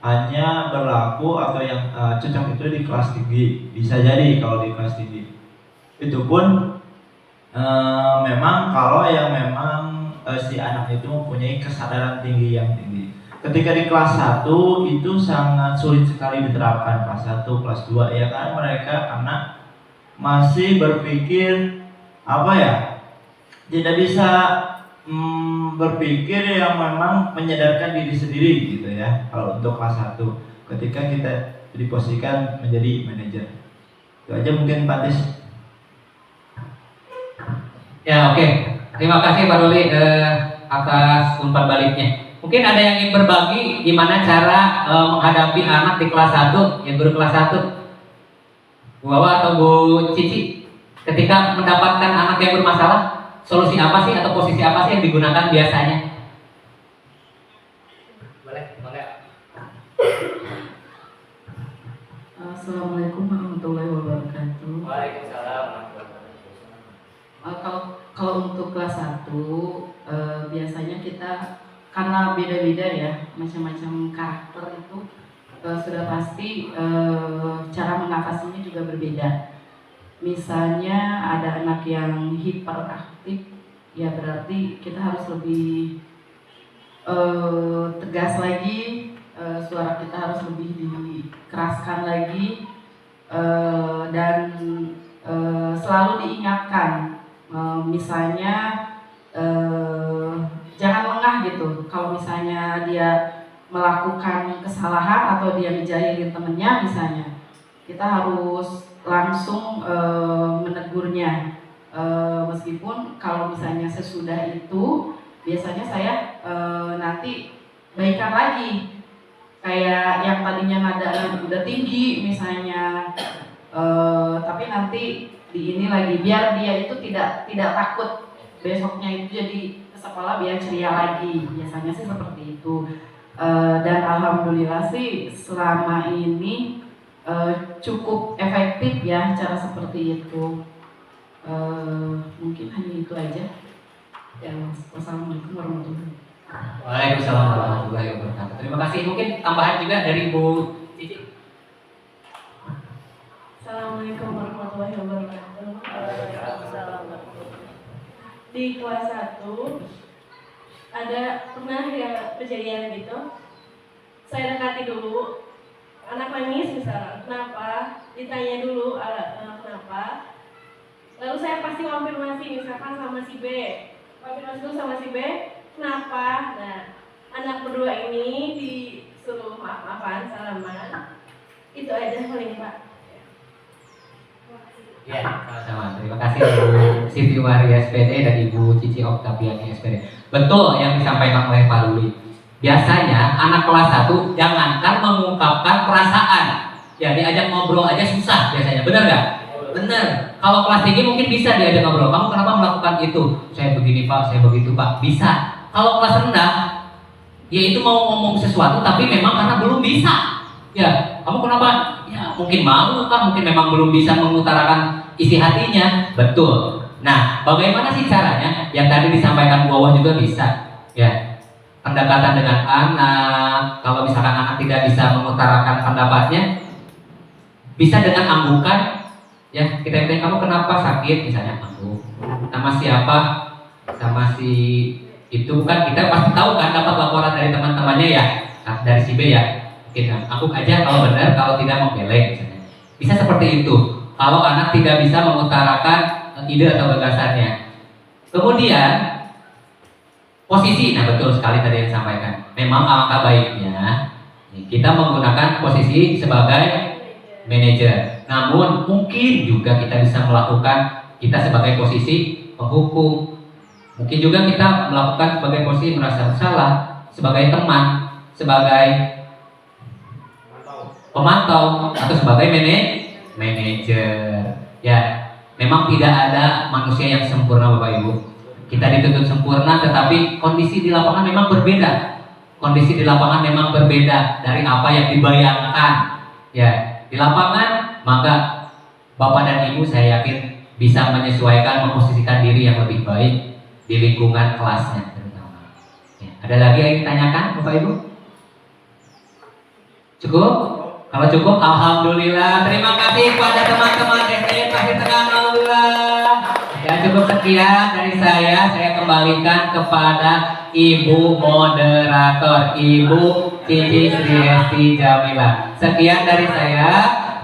hanya berlaku atau yang cocok itu di kelas tinggi. Bisa jadi kalau di kelas tinggi itu pun memang kalau yang memang si anak itu mempunyai kesadaran tinggi yang tinggi. Ketika di kelas 1 itu sangat sulit sekali diterapkan, kelas 1, kelas 2 ya kan, mereka karena masih berpikir tidak bisa berpikir yang memang menyadarkan diri sendiri gitu ya. Kalau untuk kelas 1 ketika kita diposisikan menjadi manajer. Itu aja mungkin Pak Tis. Ya, oke. Terima kasih Pak Ruli atas umpan baliknya. Mungkin ada yang ingin berbagi gimana cara menghadapi anak di kelas 1, yang guru kelas 1. Bu Wawa atau Bu Cici, ketika mendapatkan anak yang bermasalah, solusi apa sih atau posisi apa sih yang digunakan biasanya? Boleh, boleh. Assalamualaikum warahmatullahi wabarakatuh. Waalaikumsalam. Kalau untuk kelas 1 biasanya kita karena beda-beda ya, macam-macam karakter itu sudah pasti cara mengatasinya juga berbeda. Misalnya ada anak yang hiperaktif, ya berarti kita harus lebih tegas lagi, suara kita harus lebih dikeraskan lagi, dan selalu diingatkan, misalnya jangan lengah gitu. Kalau misalnya dia melakukan kesalahan atau dia ngejahilin temennya misalnya, kita harus langsung menegurnya. Meskipun kalau misalnya sesudah itu biasanya saya nanti baikan lagi, kayak yang tadinya nadanya udah tinggi misalnya, tapi nanti di ini lagi biar dia itu tidak takut besoknya itu jadi ke sekolah biar ceria lagi. Biasanya sih seperti itu. Dan alhamdulillah sih selama ini cukup efektif ya cara seperti itu. Mungkin hanya itu aja. Ya, wassalamualaikum warahmatullahi wabarakatuh. Waalaikumsalam warahmatullahi wabarakatuh. Terima kasih. Mungkin tambahan juga dari Bu Cici. Assalamualaikum warahmatullahi wabarakatuh. Di kelas 1 ada pernah ya kejadian gitu. Saya dekati dulu, anak nangis misalnya, kenapa? Ditanya dulu kenapa. Lalu saya pasti konfirmasi misalkan sama si B. Konfirmasi dulu sama si B, kenapa? Nah, anak berdua ini disuruh maaf-maafan, salaman. Itu aja paling Pak. Ya, sama-sama. Terima kasih Bu Siti Waria SPD dan Ibu Cici Oktaviani SPD. Betul yang disampaikan oleh Pak Luli. Biasanya anak kelas 1 jangankan mengungkapkan perasaan, ya diajak ngobrol aja susah biasanya, benar nggak? Benar. Kalau kelas tinggi mungkin bisa diajak ngobrol. Kamu kenapa melakukan itu? Saya begini Pak, saya begitu Pak. Bisa. Kalau kelas rendah, ya itu mau ngomong sesuatu tapi memang karena belum bisa. Ya, kamu kenapa? Ya mungkin malu kan, mungkin memang belum bisa mengutarakan isi hatinya. Betul. Nah, bagaimana sih caranya? Yang tadi disampaikan bawah juga bisa. Ya, pendekatan dengan anak. Kalau misalkan anak tidak bisa mengutarakan pendapatnya, bisa dengan anggukan. Ya, kita tanya kamu kenapa sakit, misalnya angguk. Sama siapa? Sama si itu kan kita pasti tahu kan, dapat laporan dari teman-temannya ya, dari si B ya. Kita angguk aja kalau benar, kalau tidak mau belek misalnya. Bisa seperti itu. Kalau anak tidak bisa mengutarakan ide atau gagasannya. Kemudian posisi, nah betul sekali tadi yang disampaikan. Memang alangkah baiknya kita menggunakan posisi sebagai manajer. Namun mungkin juga kita bisa melakukan kita sebagai posisi penghukum. Mungkin juga kita melakukan sebagai posisi merasa bersalah, sebagai teman, sebagai pemantau atau sebagai manajer. Ya, memang tidak ada manusia yang sempurna Bapak Ibu. Kita dituntut sempurna, tetapi kondisi di lapangan memang berbeda. Kondisi di lapangan memang berbeda dari apa yang dibayangkan. Ya, di lapangan maka Bapak dan Ibu saya yakin bisa menyesuaikan, memposisikan diri yang lebih baik di lingkungan kelasnya terutama. Ya, ada lagi yang ditanyakan Bapak Ibu? Cukup? Kalau cukup, alhamdulillah. Terima kasih kepada teman-teman SD Pasir Tengah. Alhamdulillah. Ya cukup sekian dari saya kembalikan kepada Ibu moderator, Ibu Cici Sriesti Jamila. Sekian dari saya.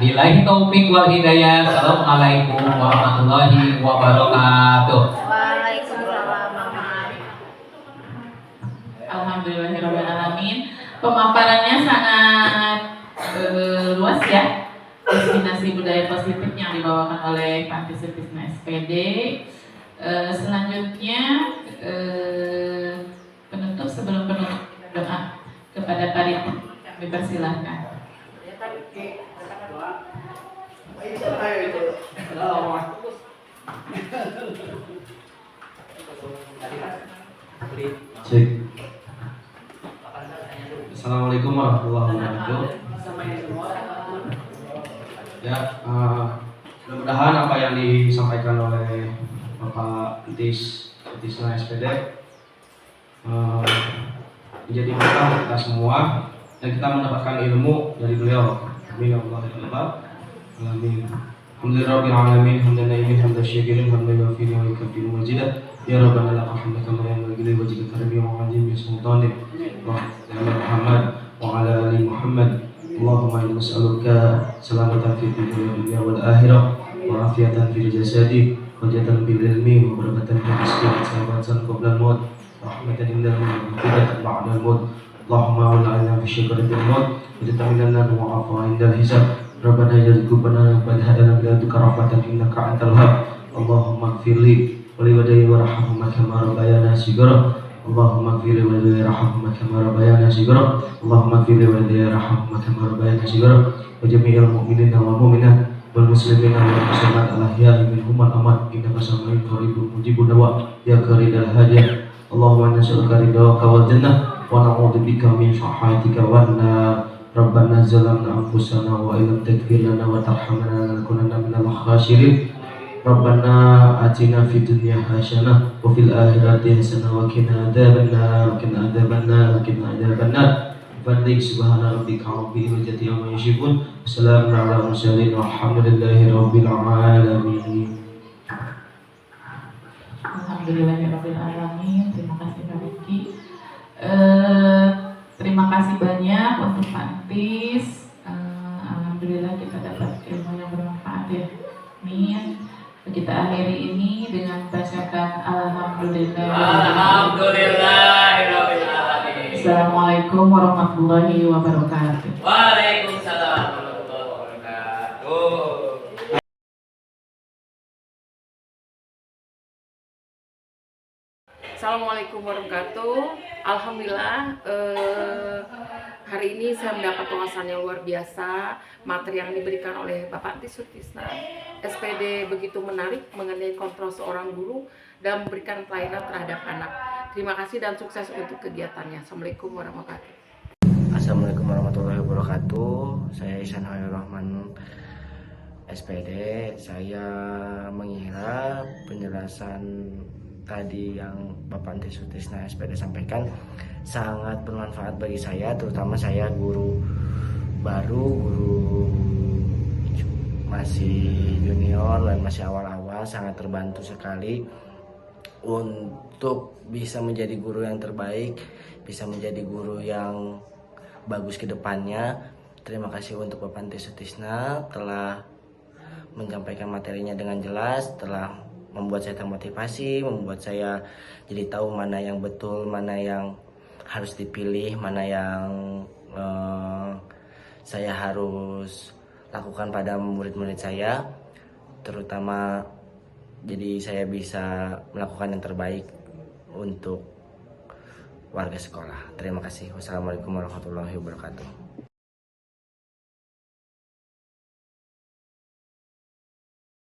Billahi taufik wal hidayah. Assalamualaikum warahmatullahi wabarakatuh. Alhamdulillahirrahmanirrahim. Pemaparannya sangat luas ya. Destinasi budaya positif yang dibawakan oleh Panti Sutisna SPD. Selanjutnya penutup, sebelum penutup doa kepada panitia kami persilahkan. Assalamualaikum warahmatullahi wabarakatuh. Ya, mudah-mudahan apa yang disampaikan oleh Bapak Sutisna SPD menjadi berkah kita semua dan kita mendapatkan ilmu dari beliau. Amin ya Allah ya Rabbal alamin. Alhamdulillahirabbil alamin, hamdan naimin, hamdan syakirin, hamdan wafini wa yukafiru majidah. Ya Rabbana lakal hamdu kama yanbaghi li wajhika karim wa azimi sultanik. Muhammad wa ala ali Muhammad. Allahumma inni nas'aluka salamatan fid dunya wal akhirah wa afiatan fil jasadi wa jatan bil ilmi wa barakatan fil rizqi wa salamatan qabla al-maut wa rahmatan indal maut wa qudatan ba'da al-maut. Allahumma wa'alna fi syakaratil maut wa tatamilana wa afa indal hisab. Rabbana jazikubana wa hadana bila tukarafatan innaka antal wahhab. Allahumma ighfirli wa liwadayya warhamhum kama rabbayana shighara. Allahumma ighfirli wa liwadayya warhamhum kama rabbayana shighara. Allahumma ighfirli wa liwadayya warhamhum kama rabbayana shighara. Wa jami'il mu'minina wal mu'minat wal muslimina wal muslimat al ahya'i minhum wal amwat innaka sami'un qaribun mujibud dawa ya karidal hadiah. Allahumma nas'aluka ridhaka wal jannah wa na'udzubika min syahhatika wan nar. Rabbana zalamna anfusana wa illam taghfir lana wa tarhamna lanakunanna minal khasirin. Rabbana atina fid dunya hasanah wa fil akhirati hasanah wa qina adzabannar wa qina adzabannar wa qina adzabannar. Fadlik subhana rabbika rabbil izzati amma yasifun. Wassalamu ala mursalin walhamdulillahi rabbil alamin. Alhamdulillahirabbil alamin. Terima kasih Pak Riki. Terima kasih banyak untuk Pak Tis. Alhamdulillah kita dapat ilmu yang bermanfaat ya. Amin. Kita akhiri ini dengan bacakan Alhamdulillah. Alhamdulillahirabbil alamin. Assalamualaikum warahmatullahi wabarakatuh. Waalaikumsalam warahmatullahi wabarakatuh. Assalamualaikum warahmatullahi wabarakatuh. Alhamdulillah Hari ini saya mendapat wawasan yang luar biasa. Materi yang diberikan oleh Bapak Anti Sutisna SPD begitu menarik mengenai kontrol seorang guru dan memberikan pelayanan terhadap anak. Terima kasih dan sukses untuk kegiatannya. Assalamualaikum warahmatullahi wabarakatuh. Assalamualaikum warahmatullahi wabarakatuh. Saya Ihsan Khalil Rahman, SPD. Saya mengira penjelasan tadi yang Bapak Anti Sutisna SPD sampaikan sangat bermanfaat bagi saya, terutama saya guru baru, guru masih junior dan masih awal-awal, sangat terbantu sekali untuk bisa menjadi guru yang terbaik, bisa menjadi guru yang bagus ke depannya. Terima kasih untuk Bapak Anti Sutisna telah menyampaikan materinya dengan jelas, telah membuat saya termotivasi, membuat saya jadi tahu mana yang betul, mana yang harus dipilih, mana yang saya harus lakukan pada murid-murid saya, terutama jadi saya bisa melakukan yang terbaik untuk warga sekolah. Terima kasih. Wassalamualaikum warahmatullahi wabarakatuh.